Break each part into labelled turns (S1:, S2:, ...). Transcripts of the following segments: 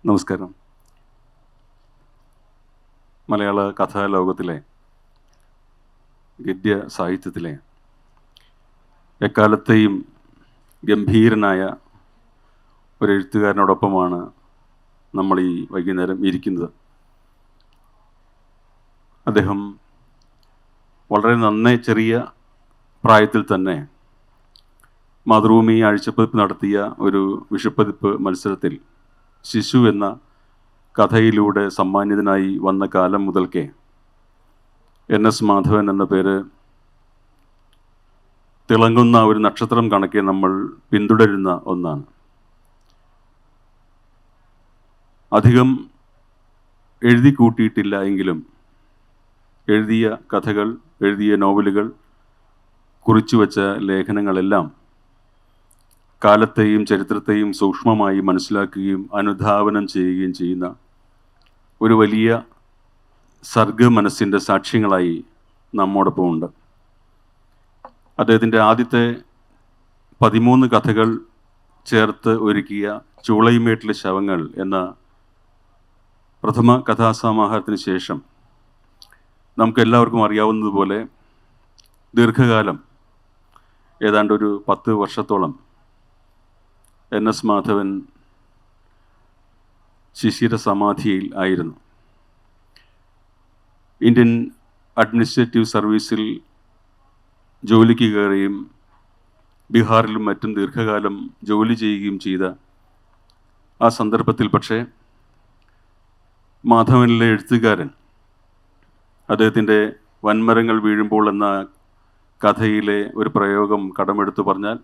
S1: നമസ്കാരം. മലയാള കഥാലോകത്തിലെ ഗദ്യ സാഹിത്യത്തിലെ എക്കാലത്തെയും ഗംഭീരനായ ഒരു എഴുത്തുകാരനോടൊപ്പമാണ് നമ്മൾ ഈ വൈകുന്നേരം ഇരിക്കുന്നത്. അദ്ദേഹം വളരെ നന്നേ ചെറിയ പ്രായത്തിൽ തന്നെ മാതൃഭൂമി ആഴ്ചപ്പതിപ്പ് നടത്തിയ ഒരു വിഷുപ്പതിപ്പ് മത്സരത്തിൽ ശിശു എന്ന കഥയിലൂടെ സമ്മാനിതനായി വന്ന കാലം മുതൽക്കേ NS മാധവൻ എന്ന പേര് തിളങ്ങുന്ന ഒരു നക്ഷത്രം കണക്കെ നമ്മൾ പിന്തുടരുന്ന ഒന്നാണ്. അധികം എഴുതി കൂട്ടിയിട്ടില്ല എങ്കിലും എഴുതിയ കഥകൾ, എഴുതിയ നോവലുകൾ, കുറിച്ചുവെച്ച ലേഖനങ്ങളെല്ലാം കാലത്തെയും ചരിത്രത്തെയും സൂക്ഷ്മമായി മനസ്സിലാക്കുകയും അനുധാവനം ചെയ്യുകയും ചെയ്യുന്ന ഒരു വലിയ സർഗമനസ്സിൻ്റെ സാക്ഷ്യങ്ങളായി നമ്മോടൊപ്പമുണ്ട്. അദ്ദേഹത്തിൻ്റെ ആദ്യത്തെ 13 കഥകൾ ചേർത്ത് ഒരുക്കിയ ചൂളയിമേട്ടിലെ ശവങ്ങൾ എന്ന പ്രഥമ കഥാസമാഹാരത്തിന് ശേഷം നമുക്കെല്ലാവർക്കും അറിയാവുന്നതുപോലെ ദീർഘകാലം ഏതാണ്ട് ഒരു 10 വർഷത്തോളം NS മാധവൻ ശിശിര സമാധിയിൽ ആയിരുന്നു. ഇന്ത്യൻ അഡ്മിനിസ്ട്രേറ്റീവ് സർവീസിൽ ജോലിക്ക് കയറുകയും ബീഹാറിലും മറ്റും ദീർഘകാലം ജോലി ചെയ്യുകയും ചെയ്ത ആ സന്ദർഭത്തിൽ പക്ഷേ മാധവനിലെ എഴുത്തുകാരൻ അദ്ദേഹത്തിൻ്റെ വൻമരങ്ങൾ വീഴുമ്പോൾ എന്ന കഥയിലെ ഒരു പ്രയോഗം കടമെടുത്തു പറഞ്ഞാൽ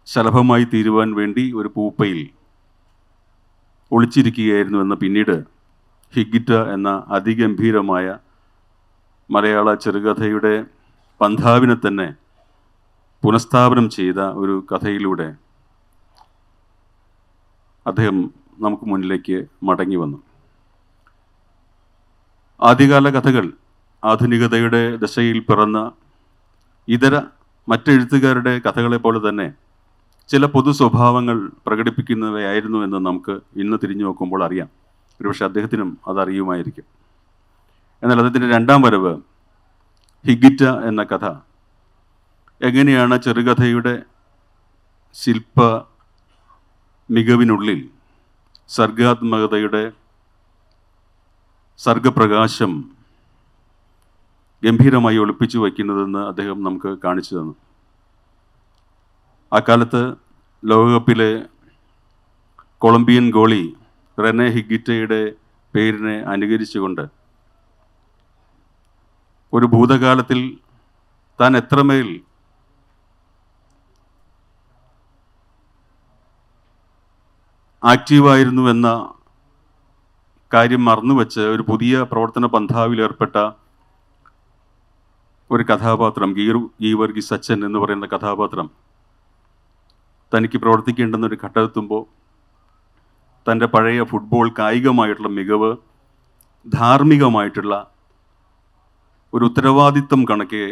S1: ശലഭമായി തീരുവാൻ വേണ്ടി ഒരു പൂപ്പയിൽ ഒളിച്ചിരിക്കുകയായിരുന്നു എന്ന് പിന്നീട് ഹിഗ്ഗിറ്റ എന്ന അതിഗംഭീരമായ മലയാള ചെറുകഥയുടെ പന്ഥാവിനെ തന്നെ പുനഃസ്ഥാപനം ചെയ്ത ഒരു കഥയിലൂടെ അദ്ദേഹം നമുക്ക് മുന്നിലേക്ക് മടങ്ങി വന്നു. ആദ്യകാല കഥകൾ ആധുനികതയുടെ ദശയിൽ പിറന്ന ഇതര മറ്റെഴുത്തുകാരുടെ കഥകളെ പോലെ തന്നെ ചില പൊതു സ്വഭാവങ്ങൾ പ്രകടിപ്പിക്കുന്നവയായിരുന്നു എന്ന് നമുക്ക് ഇന്ന് തിരിഞ്ഞു നോക്കുമ്പോൾ അറിയാം. ഒരുപക്ഷെ അദ്ദേഹത്തിനും അതറിയുമായിരിക്കും. എന്നാൽ അദ്ദേഹത്തിൻ്റെ രണ്ടാം വരവ് ഹിഗ്ഗിറ്റ എന്ന കഥ എങ്ങനെയാണ് ചെറുകഥയുടെ ശില്പ മികവിനുള്ളിൽ സർഗാത്മകതയുടെ സർഗപ്രകാശം ഗംഭീരമായി ഒളിപ്പിച്ചു വയ്ക്കുന്നതെന്ന് അദ്ദേഹം നമുക്ക് കാണിച്ചു തന്നു. ആ കാലത്ത് ലോകകപ്പിലെ കൊളംബിയൻ ഗോളി റെനെ ഹിഗ്ഗിറ്റയുടെ പേരിനെ അനുകരിച്ചുകൊണ്ട് ഒരു ഭൂതകാലത്തിൽ താൻ എത്രമേൽ ആക്റ്റീവായിരുന്നു എന്ന കാര്യം മറന്നുവെച്ച് ഒരു പുതിയ പ്രവർത്തന പന്ഥാവിലേർപ്പെട്ട ഒരു കഥാപാത്രം ഗീവർഗീസ് അച്ഛൻ എന്ന് പറയുന്ന കഥാപാത്രം തനിക്ക് പ്രവർത്തിക്കേണ്ടെന്നൊരു ഘട്ടമെത്തുമ്പോൾ തൻ്റെ പഴയ ഫുട്ബോൾ കായികമായിട്ടുള്ള മികവ് ധാർമ്മികമായിട്ടുള്ള ഒരു ഉത്തരവാദിത്വം കണക്കെ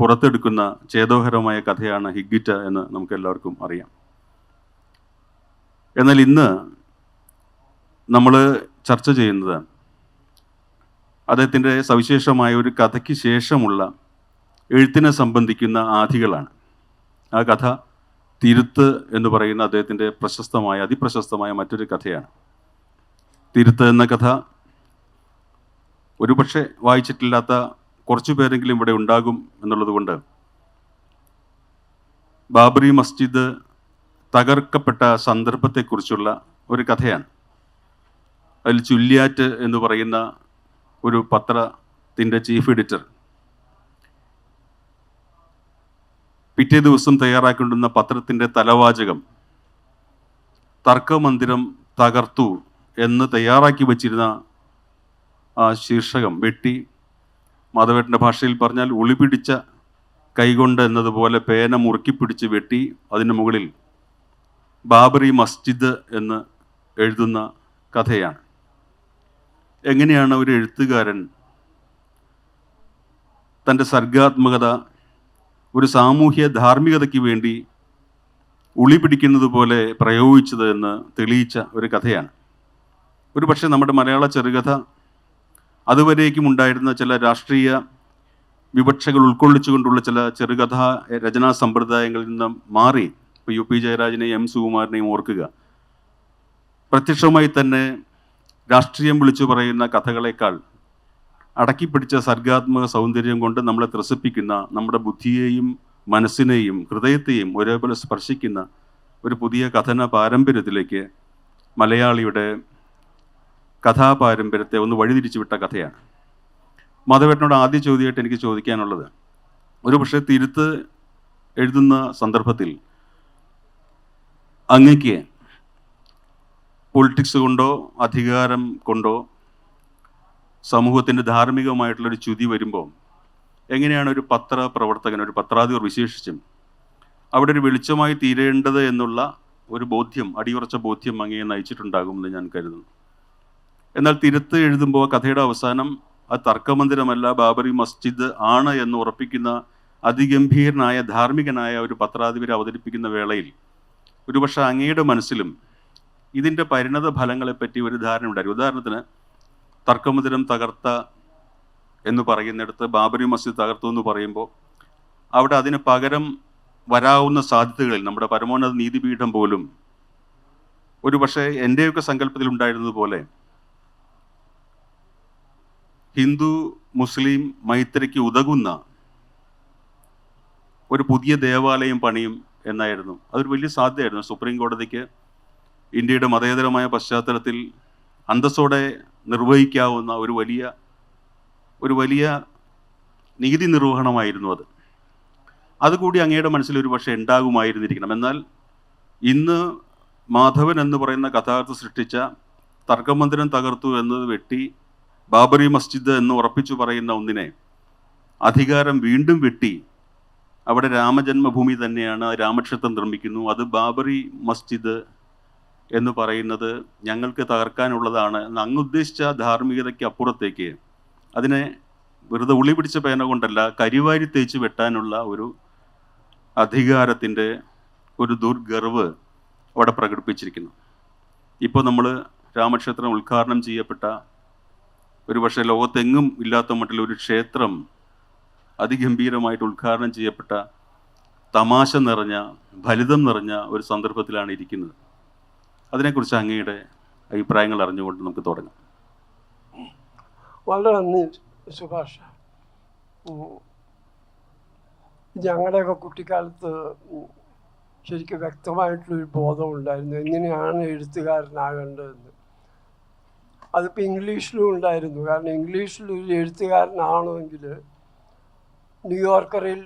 S1: പുറത്തെടുക്കുന്ന ചേതോഹരമായ കഥയാണ് ഹിഗ്ഗിറ്റ എന്ന് നമുക്കെല്ലാവർക്കും അറിയാം. എന്നാൽ ഇന്ന് നമ്മൾ ചർച്ച ചെയ്യുന്നത് അദ്ദേഹത്തിൻ്റെ സവിശേഷമായ ഒരു കഥയ്ക്ക് ശേഷമുള്ള എഴുത്തിനെ സംബന്ധിക്കുന്ന ആധികളാണ്. ആ കഥ തിരുത്ത് എന്ന് പറയുന്ന അദ്ദേഹത്തിൻ്റെ അതിപ്രശസ്തമായ മറ്റൊരു കഥയാണ്. തിരുത്ത് എന്ന കഥ ഒരുപക്ഷെ വായിച്ചിട്ടില്ലാത്ത കുറച്ചു പേരെങ്കിലും ഇവിടെ ഉണ്ടാകും എന്നുള്ളത് കൊണ്ട് ബാബറി മസ്ജിദ് തകർക്കപ്പെട്ട സന്ദർഭത്തെക്കുറിച്ചുള്ള ഒരു കഥയാണ്. അതിൽ ചുല്യാറ്റ് എന്ന് പറയുന്ന ഒരു പത്രത്തിൻ്റെ ചീഫ് എഡിറ്റർ പിറ്റേ ദിവസം തയ്യാറാക്കിക്കൊണ്ടുന്ന പത്രത്തിൻ്റെ തലവാചകം തർക്കമന്ദിരം തകർത്തു എന്ന് തയ്യാറാക്കി വച്ചിരുന്ന ആ ശീർഷകം വെട്ടി, മാധവേട്ടൻ്റെ ഭാഷയിൽ പറഞ്ഞാൽ ഒളിപിടിച്ച കൈകൊണ്ട് എന്നതുപോലെ പേന മുറുക്കി പിടിച്ച് വെട്ടി അതിന് മുകളിൽ ബാബറി മസ്ജിദ് എന്ന് എഴുതുന്ന കഥയാണ്. എങ്ങനെയാണ് ഒരു എഴുത്തുകാരൻ തൻ്റെ സർഗാത്മകത ഒരു സാമൂഹ്യ ധാർമ്മികതയ്ക്ക് വേണ്ടി ഉളി പിടിക്കുന്നത് പോലെ പ്രയോഗിച്ചത് എന്ന് തെളിയിച്ച ഒരു കഥയാണ്. ഒരു പക്ഷേ നമ്മുടെ മലയാള ചെറുകഥ അതുവരേക്കും ഉണ്ടായിരുന്ന ചില രാഷ്ട്രീയ വിവക്ഷകൾ ഉൾക്കൊള്ളിച്ചുകൊണ്ടുള്ള ചില ചെറുകഥാ രചനാ സമ്പ്രദായങ്ങളിൽ നിന്ന് മാറി, ഇപ്പോൾ UP ജയരാജനെയും M സുകുമാരനെയും ഓർക്കുക, പ്രത്യക്ഷമായി തന്നെ രാഷ്ട്രീയം വിളിച്ചു പറയുന്ന കഥകളേക്കാൾ അടക്കിപ്പിടിച്ച സർഗാത്മക സൗന്ദര്യം കൊണ്ട് നമ്മളെ ത്രസിപ്പിക്കുന്ന, നമ്മുടെ ബുദ്ധിയെയും മനസ്സിനെയും ഹൃദയത്തെയും ഒരേപോലെ സ്പർശിക്കുന്ന ഒരു പുതിയ കഥന പാരമ്പര്യത്തിലേക്ക് മലയാളിയുടെ കഥാപാരമ്പര്യത്തെ ഒന്ന് വഴിതിരിച്ചു വിട്ട കഥയാണ്. മാധവേട്ടനോട് ആദ്യ ചോദ്യമായിട്ട് എനിക്ക് ചോദിക്കാനുള്ളത്, ഒരു പക്ഷേ തിരുത്ത് എഴുതുന്ന സന്ദർഭത്തിൽ അങ്ങക്ക് പൊളിറ്റിക്സ് കൊണ്ടോ അധികാരം കൊണ്ടോ സമൂഹത്തിൻ്റെ ധാർമ്മികമായിട്ടുള്ളൊരു ച്യുതി വരുമ്പോൾ എങ്ങനെയാണ് ഒരു പത്രപ്രവർത്തകൻ, ഒരു പത്രാധിപർ വിശേഷിച്ചും അവിടെ ഒരു വെളിച്ചമായി തീരേണ്ടത് എന്നുള്ള ഒരു ബോധ്യം, അടിയുറച്ച ബോധ്യം അങ്ങയെ നയിച്ചിട്ടുണ്ടാകുമെന്ന് ഞാൻ കരുതുന്നു. എന്നാൽ തിരുത്ത് എഴുതുമ്പോൾ കഥയുടെ അവസാനം അത് തർക്കമന്ദിരമല്ല, ബാബറി മസ്ജിദ് ആണ് എന്ന് ഉറപ്പിക്കുന്ന അതിഗംഭീരനായ ധാർമ്മികനായ ഒരു പത്രാധിപരെ അവതരിപ്പിക്കുന്ന വേളയിൽ ഒരുപക്ഷെ അങ്ങയുടെ മനസ്സിലും ഇതിൻ്റെ പരിണത ഫലങ്ങളെപ്പറ്റി ഒരു ധാരണ ഉണ്ടായിരുന്നു. ഉദാഹരണത്തിന്, തർക്കമന്ദിരം തകർത്ത എന്ന് പറയുന്നിടത്ത് ബാബറി മസ്ജിദ് തകർത്തു എന്ന് പറയുമ്പോൾ അവിടെ അതിന് പകരം വരാവുന്ന സാധ്യതകളിൽ നമ്മുടെ പരമോന്നത നീതിപീഠം പോലും ഒരു പക്ഷേ എൻ്റെയൊക്കെ സങ്കല്പത്തിൽ ഉണ്ടായിരുന്നത് പോലെ ഹിന്ദു മുസ്ലിം മൈത്രിക്ക് ഉതകുന്ന ഒരു പുതിയ ദേവാലയം പണിയും എന്നായിരുന്നു. അതൊരു വലിയ സാധ്യതയായിരുന്നു. സുപ്രീം കോടതിക്ക് ഇന്ത്യയുടെ മതേതരമായ പശ്ചാത്തലത്തിൽ അന്തസ്സോടെ നിർവഹിക്കാവുന്ന ഒരു വലിയ നീതി നിർവഹണമായിരുന്നു അത്. അതുകൂടി അങ്ങയുടെ മനസ്സിൽ ഒരു പക്ഷേ ഉണ്ടാകുമായിരുന്നിരിക്കണം. എന്നാൽ ഇന്ന് മാധവൻ എന്ന് പറയുന്ന കഥാകൃത്ത് സൃഷ്ടിച്ച തർക്കമന്ദിരം തകർത്തു എന്നത് വെട്ടി ബാബറി മസ്ജിദ് എന്ന് ഉറപ്പിച്ചു പറയുന്ന ഒന്നിനെ അധികാരം വീണ്ടും വെട്ടി അവിടെ രാമജന്മഭൂമി തന്നെയാണ്, രാമക്ഷേത്രം നിർമ്മിക്കുന്നു, അത് ബാബറി മസ്ജിദ് എന്ന് പറയുന്നത് ഞങ്ങൾക്ക് തകർക്കാനുള്ളതാണ് എന്ന് അങ്ങ് ഉദ്ദേശിച്ച ധാർമ്മികതയ്ക്ക് അപ്പുറത്തേക്ക് അതിനെ വെറുതെ ഉളി പിടിച്ച പേന കൊണ്ടല്ല, കരിവാരി തേച്ച് വെട്ടാനുള്ള ഒരു അധികാരത്തിൻ്റെ ഒരു ദുർഗർവ് അവിടെ പ്രകടിപ്പിച്ചിരിക്കുന്നു. ഇപ്പോൾ നമ്മൾ രാമക്ഷേത്രം ഉദ്ഘാടനം ചെയ്യപ്പെട്ട, ഒരുപക്ഷെ ലോകത്തെങ്ങും ഇല്ലാത്ത മട്ടിൽ ഒരു ക്ഷേത്രം അതിഗംഭീരമായിട്ട് ഉദ്ഘാടനം ചെയ്യപ്പെട്ട തമാശ നിറഞ്ഞ, ഫലിതം നിറഞ്ഞ ഒരു സന്ദർഭത്തിലാണ് ഇരിക്കുന്നത്. അതിനെക്കുറിച്ച് അങ്ങയുടെ അഭിപ്രായങ്ങൾ അറിഞ്ഞുകൊണ്ട് നമുക്ക് തുടങ്ങാം.
S2: വളരെ നന്ദി സുഭാഷ്. ഞങ്ങളുടെയൊക്കെ കുട്ടിക്കാലത്ത് ശരിക്കും വ്യക്തമായിട്ടുള്ളൊരു ബോധമുണ്ടായിരുന്നു എങ്ങനെയാണ് എഴുത്തുകാരനാകേണ്ടതെന്ന്. അതിപ്പോൾ ഇംഗ്ലീഷിലും ഉണ്ടായിരുന്നു. കാരണം ഇംഗ്ലീഷിലൊരു എഴുത്തുകാരനാവണമെങ്കിൽ ന്യൂയോർക്കറിൽ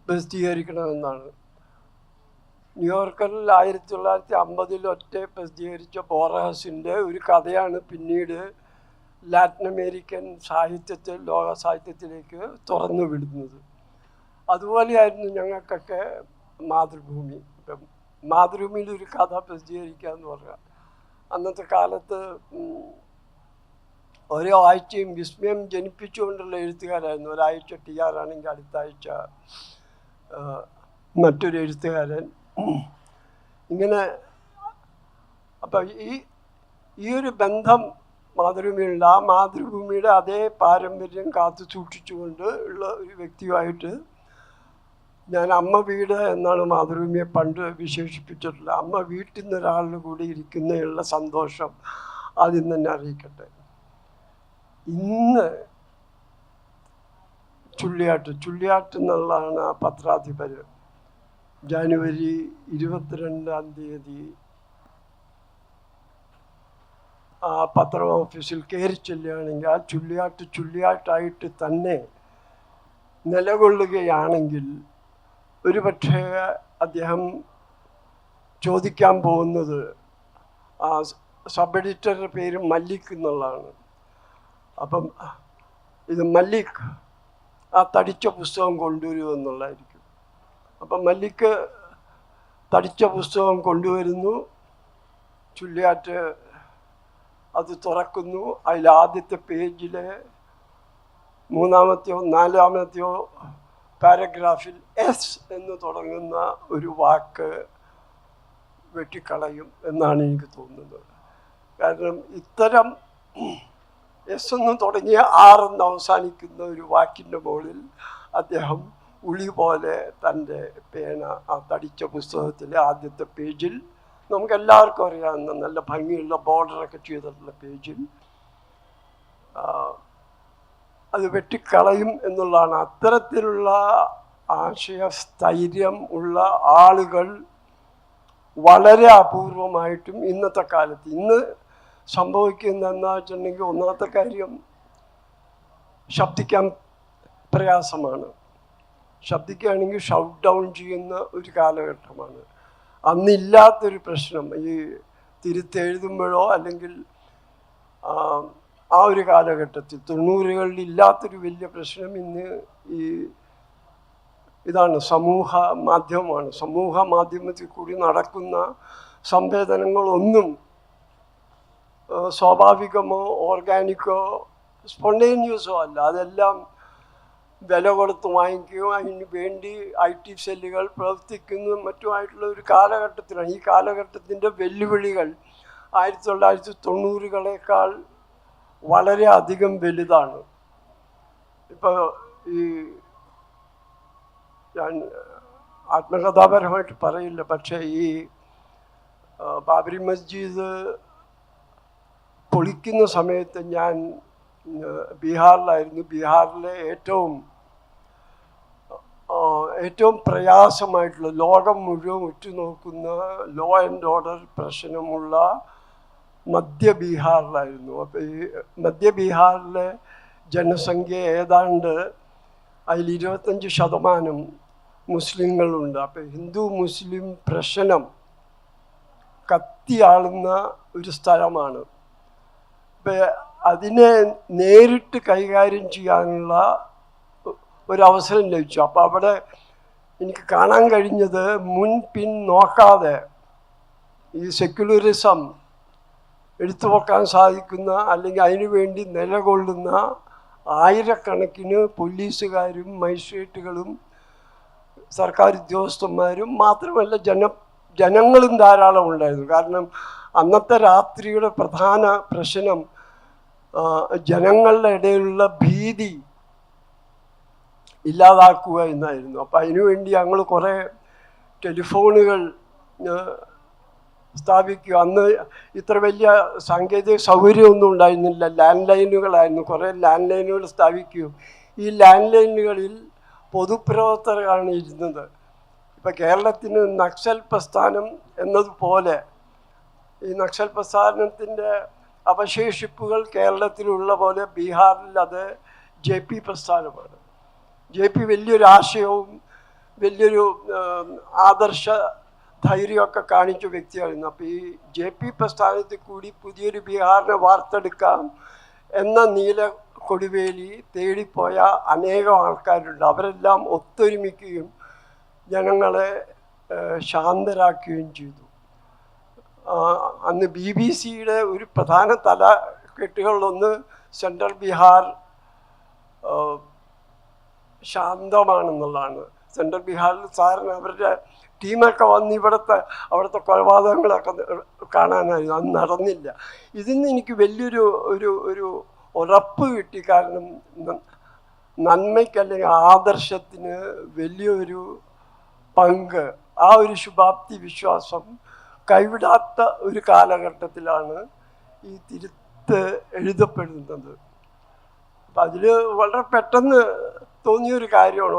S2: പ്രസിദ്ധീകരിക്കണമെന്നാണ്. ന്യൂയോർക്കറിൽ 1950 പ്രസിദ്ധീകരിച്ച ബോർഹസിൻ്റെ ഒരു കഥയാണ് പിന്നീട് ലാറ്റിൻ അമേരിക്കൻ സാഹിത്യത്തിൽ, ലോക സാഹിത്യത്തിലേക്ക് തുറന്നു വിടുന്നത്. അതുപോലെയായിരുന്നു ഞങ്ങൾക്കൊക്കെ മാതൃഭൂമി. ഇപ്പം മാതൃഭൂമിയിൽ ഒരു കഥ പ്രസിദ്ധീകരിക്കുക എന്ന് പറഞ്ഞാൽ അന്നത്തെ കാലത്ത് ഓരോ ആഴ്ചയും വിസ്മയം ജനിപ്പിച്ചുകൊണ്ടുള്ള എഴുത്തുകാരായിരുന്നു. ഒരാഴ്ച TR ആണെങ്കിൽ അടുത്ത ആഴ്ച മറ്റൊരു എഴുത്തുകാരൻ, ഇങ്ങനെ. അപ്പം ഈ ഒരു ബന്ധം മാതൃഭൂമിയുണ്ട്. ആ മാതൃഭൂമിയുടെ അതേ പാരമ്പര്യം കാത്തു സൂക്ഷിച്ചുകൊണ്ട് ഉള്ള ഒരു വ്യക്തിയുമായിട്ട് ഞാൻ അമ്മ വീട് എന്നാണ് മാതൃഭൂമിയെ പണ്ട് വിശേഷിപ്പിച്ചിട്ടുള്ളത്. അമ്മ വീട്ടിൽ നിന്ന് ഒരാളുടെ കൂടെ ഇരിക്കുന്നതിനുള്ള സന്തോഷം ആദ്യം തന്നെ അറിയിക്കട്ടെ. ഇന്ന് ചുള്ളിയാട്ട് എന്നുള്ളതാണ് ആ പത്രാധിപർ. ജനുവരി 22-ാം തീയതി ആ പത്ര ഓഫീസിൽ കയറി ചെല്ലുകയാണെങ്കിൽ ആ ചുള്ളിയാട്ടായിട്ട് തന്നെ നിലകൊള്ളുകയാണെങ്കിൽ ഒരുപക്ഷെ അദ്ദേഹം ചോദിക്കാൻ പോകുന്നത് ആ സബ് എഡിറ്ററുടെ പേര് മല്ലിക് എന്നുള്ളതാണ്. അപ്പം ഇത് മല്ലിക് ആ തടിച്ച പുസ്തകം കൊണ്ടുവരുമെന്നുള്ളതായിരിക്കും. അപ്പം മല്ലിക് തടിച്ച പുസ്തകം കൊണ്ടുവരുന്നു. ചുള്ളിയാറ്റ് അത് തുറക്കുന്നു. അതിൽ ആദ്യത്തെ പേജിലെ 3-ാമത്തെയോ 4-ാമത്തെയോ പാരഗ്രാഫിൽ S എന്ന് തുടങ്ങുന്ന ഒരു വാക്ക് വെട്ടിക്കളയും എന്നാണ് എനിക്ക് തോന്നുന്നത്. കാരണം ഇത്തരം എസ് എന്ന് തുടങ്ങിയ ആറെന്ന് അവസാനിക്കുന്ന ഒരു വാക്കിൻ്റെ മുകളിൽ അദ്ദേഹം ഉളി പോലെ തൻ്റെ പേന ആ തടിച്ച പുസ്തകത്തിലെ ആദ്യത്തെ പേജിൽ, നമുക്കെല്ലാവർക്കും അറിയാവുന്ന നല്ല ഭംഗിയുള്ള ബോർഡറൊക്കെ ചെയ്തിട്ടുള്ള പേജിൽ അത് വെട്ടിക്കളയും എന്നുള്ളതാണ്. അത്തരത്തിലുള്ള ആശയസ്ഥൈര്യം ഉള്ള ആളുകൾ വളരെ അപൂർവമായിട്ടും ഇന്നത്തെ കാലത്ത് ഇന്ന് സംഭവിക്കുന്ന എന്താ വെച്ചിട്ടുണ്ടെങ്കിൽ, ഒന്നാമത്തെ കാര്യം ശബ്ദിക്കാൻ പ്രയാസമാണ്. ശബ്ദിക്കുകയാണെങ്കിൽ ഷൗട്ട് ഡൗൺ ചെയ്യുന്ന ഒരു കാലഘട്ടമാണ്. അന്നില്ലാത്തൊരു പ്രശ്നം ഈ തിരുത്തെഴുതുമ്പോഴോ അല്ലെങ്കിൽ ആ ഒരു കാലഘട്ടത്തിൽ 90കളിൽ ഇല്ലാത്തൊരു വലിയ പ്രശ്നം ഇന്ന് ഇതാണ് സമൂഹ മാധ്യമമാണ്. സമൂഹ മാധ്യമത്തിൽ കൂടി നടക്കുന്ന സംവേദനങ്ങളൊന്നും സ്വാഭാവികമോ ഓർഗാനിക്കോ സ്പോണ്ടേനിയസോ അല്ല. അതെല്ലാം വില കൊടുത്ത് വാങ്ങിക്കുകയും അതിന് വേണ്ടി IT സെല്ലുകൾ പ്രവർത്തിക്കുന്നതും മറ്റുമായിട്ടുള്ള ഒരു കാലഘട്ടത്തിലാണ്. ഈ കാലഘട്ടത്തിൻ്റെ വെല്ലുവിളികൾ 1990കളേക്കാൾ വളരെ അധികം വലുതാണ്. ഇപ്പോൾ ഈ ഞാൻ ആത്മകഥാപരമായിട്ട് പറയില്ല, പക്ഷേ ഈ ബാബരി മസ്ജിദ് പൊളിക്കുന്ന സമയത്ത് ഞാൻ ബീഹാറിലായിരുന്നു. ബീഹാറിലെ ഏറ്റവും പ്രയാസമായിട്ടുള്ള, ലോകം മുഴുവൻ ഉറ്റുനോക്കുന്ന ലോ ആൻഡ് ഓർഡർ പ്രശ്നമുള്ള മധ്യ ബീഹാറിലായിരുന്നു. അപ്പോൾ ഈ മധ്യ ബീഹാറിലെ ജനസംഖ്യ ഏതാണ്ട് അതിൽ 25% മുസ്ലിങ്ങളുണ്ട്. അപ്പോൾ ഹിന്ദു മുസ്ലിം പ്രശ്നം കത്തിയാളുന്ന ഒരു സ്ഥലമാണ്. അപ്പം അതിനെ നേരിട്ട് കൈകാര്യം ചെയ്യാനുള്ള ഒരവസരം ലഭിച്ചു. അപ്പോൾ അവിടെ എനിക്ക് കാണാൻ കഴിഞ്ഞത് മുൻപിൻ നോക്കാതെ ഈ സെക്യുലറിസം എടുത്തു വെക്കാൻ സാധിക്കുന്ന, അല്ലെങ്കിൽ അതിനുവേണ്ടി നിലകൊള്ളുന്ന ആയിരക്കണക്കിന് പോലീസുകാരും മജിസ്ട്രേറ്റുകളും സർക്കാർ ഉദ്യോഗസ്ഥന്മാരും മാത്രമല്ല ജനങ്ങളും ധാരാളം ഉണ്ടായിരുന്നു. കാരണം അന്നത്തെ രാത്രിയുടെ പ്രധാന പ്രശ്നം ജനങ്ങളുടെ ഇടയിലുള്ള ഭീതി ഇല്ലാതാക്കുക എന്നായിരുന്നു. അപ്പം അതിനുവേണ്ടി ഞങ്ങൾ കുറേ ടെലിഫോണുകൾ സ്ഥാപിക്കുക. അന്ന് ഇത്ര വലിയ സാങ്കേതിക സൗകര്യമൊന്നും ഉണ്ടായിരുന്നില്ല, ലാൻഡ് ലൈനുകളായിരുന്നു. കുറേ ലാൻഡ് ലൈനുകൾ സ്ഥാപിക്കുകയും ഈ ലാൻഡ് ലൈനുകളിൽ പൊതുപ്രവർത്തകരാണ് ഇരുന്നത്. ഇപ്പം കേരളത്തിന് നക്സൽ പ്രസ്ഥാനം എന്നതുപോലെ ഈ നക്സൽ പ്രസ്ഥാനത്തിൻ്റെ അവശേഷിപ്പുകൾ കേരളത്തിലുള്ള പോലെ ബീഹാറിൽ അത് JP പ്രസ്ഥാനമാണ്. JP വലിയൊരു ആശയവും വലിയൊരു ആദർശ ധൈര്യമൊക്കെ കാണിച്ച വ്യക്തിയായിരുന്നു. അപ്പോൾ ഈ JP പ്രസ്ഥാനത്തിൽ കൂടി പുതിയൊരു ബീഹാറിനെ വാർത്തെടുക്കാം എന്ന നീല കൊടിവേലി തേടിപ്പോയ അനേകം ആൾക്കാരുണ്ട്. അവരെല്ലാം ഒത്തൊരുമിക്കുകയും ജനങ്ങളെ ശാന്തരാക്കുകയും ചെയ്തു. അന്ന് BBC-യുടെ ഒരു പ്രധാന തലക്കെട്ടുകളിലൊന്ന് സെൻട്രൽ ബീഹാർ ശാന്തമാണെന്നുള്ളതാണ്. സെൻട്രൽ ബീഹാറിൽ സാറിന് അവരുടെ ടീമൊക്കെ വന്ന് അവിടുത്തെ കൊലപാതകങ്ങളൊക്കെ കാണാനായിരുന്നു. അത് നടന്നില്ല. ഇതിന്ന് എനിക്ക് വലിയൊരു ഒരു ഉറപ്പ് കിട്ടി. കാരണം നന്മയ്ക്ക് അല്ലെങ്കിൽ ആദർശത്തിന് വലിയൊരു പങ്ക്, ആ ഒരു ശുഭാപ്തി വിശ്വാസം കൈവിടാത്ത ഒരു കാലഘട്ടത്തിലാണ് ഈ തിരുത്ത് എഴുതപ്പെടുന്നത്. അപ്പം അതിൽ വളരെ പെട്ടെന്ന് തോന്നിയൊരു കാര്യമാണ്,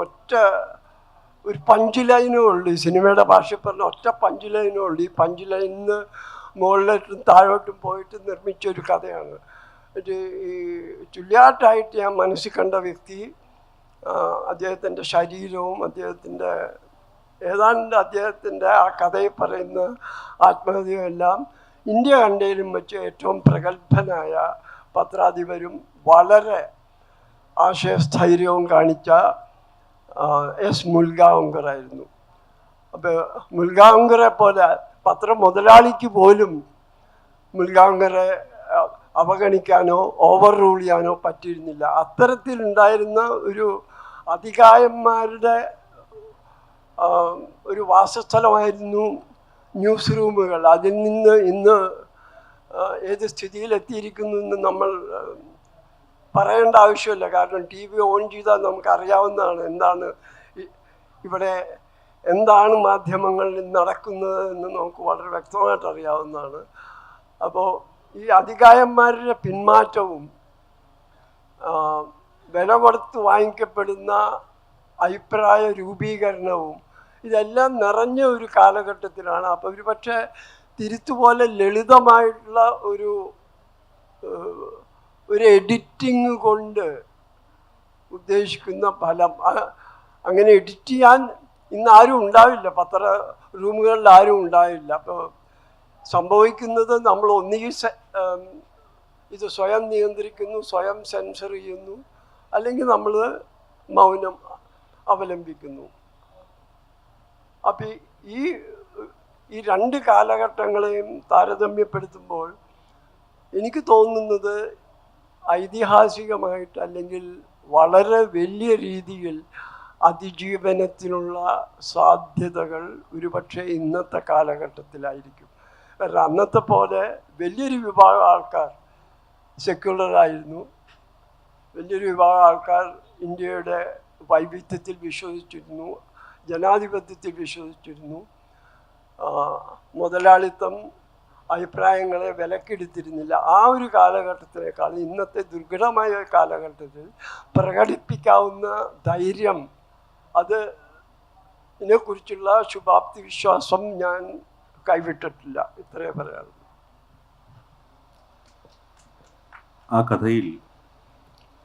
S2: ഒരു പഞ്ച് ലൈനേ ഉള്ളൂ. ഈ സിനിമയുടെ ഭാഷ പറഞ്ഞ ഒറ്റ പഞ്ച് ലൈനേ ഉള്ളൂ. ഈ പഞ്ച് ലൈനിന്ന് മുകളിലോട്ടും താഴോട്ടും പോയിട്ട് നിർമ്മിച്ചൊരു കഥയാണ്. ഈ ചുള്ളിയാട്ടായിട്ട് ഞാൻ മനസ്സിൽ കണ്ട വ്യക്തി അദ്ദേഹത്തിൻ്റെ ശരീരവും അദ്ദേഹത്തിൻ്റെ ഏതാണ്ട് അദ്ദേഹത്തിൻ്റെ ആ കഥയിൽ പറയുന്ന ആത്മകഥയും എല്ലാം ഇന്ത്യ കണ്ടതിലും വെച്ച് ഏറ്റവും പ്രഗത്ഭനായ പത്രാധിപരും വളരെ ആശയസ്ഥൈര്യവും കാണിച്ച S. മുൽഗാവങ്കർ ആയിരുന്നു. അപ്പോൾ മുൽഗാവങ്കറെ പോലെ പത്ര മുതലാളിക്ക് പോലും മുൽഗാവങ്കറെ അവഗണിക്കാനോ ഓവർ റൂൾ ചെയ്യാനോ പറ്റിയിരുന്നില്ല. അത്തരത്തിലുണ്ടായിരുന്ന ഒരു അധികായന്മാരുടെ ഒരു വാസസ്ഥലമായിരുന്നു ന്യൂസ് റൂമുകൾ, അതിൽ നിന്ന് ഇന്ന് ഏത് സ്ഥിതിയിലെത്തിയിരിക്കുന്നു എന്ന് നമ്മൾ പറയേണ്ട ആവശ്യമില്ല. കാരണം ടി വി ഓൺ ചെയ്താൽ നമുക്കറിയാവുന്നതാണ് ഇവിടെ എന്താണ് മാധ്യമങ്ങളിൽ നടക്കുന്നത് എന്ന് നമുക്ക് വളരെ വ്യക്തമായിട്ട് അറിയാവുന്നതാണ്. അപ്പോൾ ഈ അധികായന്മാരുടെ പിന്മാറ്റവും വില കൊടുത്ത് വാങ്ങിക്കപ്പെടുന്ന അഭിപ്രായ രൂപീകരണവും ഇതെല്ലാം നിറഞ്ഞ ഒരു കാലഘട്ടത്തിലാണ്. അപ്പോൾ ഒരു പക്ഷേ തിരുത്തുപോലെ ലളിതമായിട്ടുള്ള ഒരു എഡിറ്റിംഗ് കൊണ്ട് ഉദ്ദേശിക്കുന്ന ഫലം, അങ്ങനെ എഡിറ്റ് ചെയ്യാൻ ഇന്ന് ആരും ഉണ്ടാവില്ല, പത്ര റൂമുകളിൽ ആരും ഉണ്ടാവില്ല. അപ്പോൾ സംഭവിക്കുന്നത് നമ്മൾ ഒന്നുകിൽ ഇത് സ്വയം നിയന്ത്രിക്കുന്നു, സ്വയം സെൻസർ ചെയ്യുന്നു, അല്ലെങ്കിൽ നമ്മൾ മൗനം അവലംബിക്കുന്നു. അപ്പം ഈ രണ്ട് കാലഘട്ടങ്ങളെയും താരതമ്യപ്പെടുത്തുമ്പോൾ എനിക്ക് തോന്നുന്നത് ഐതിഹാസികമായിട്ട് അല്ലെങ്കിൽ വളരെ വലിയ രീതിയിൽ അതിജീവനത്തിനുള്ള സാധ്യതകൾ ഒരുപക്ഷെ ഇന്നത്തെ കാലഘട്ടത്തിലായിരിക്കും. കാരണം അന്നത്തെ പോലെ വലിയൊരു വിഭാഗം ആൾക്കാർ സെക്യുലറായിരുന്നു, വലിയൊരു വിഭാഗം ആൾക്കാർ ഇന്ത്യയുടെ വൈവിധ്യത്തിൽ വിശ്വസിച്ചിരുന്നു, ജനാധിപത്യത്തിൽ വിശ്വസിച്ചിരുന്നു, മുതലാളിത്തം അഭിപ്രായങ്ങളെ വിലക്കെടുത്തിരുന്നില്ല. ആ ഒരു കാലഘട്ടത്തിനേക്കാൾ ഇന്നത്തെ ദുർഘടമായ കാലഘട്ടത്തിൽ പ്രകടിപ്പിക്കാവുന്ന ധൈര്യം, ഇതിനെക്കുറിച്ചുള്ള ശുഭാപ്തി വിശ്വാസം ഞാൻ കൈവിട്ടിട്ടില്ല. ഇത്രയേ പറയാനുള്ളൂ.
S1: ആ കഥയിൽ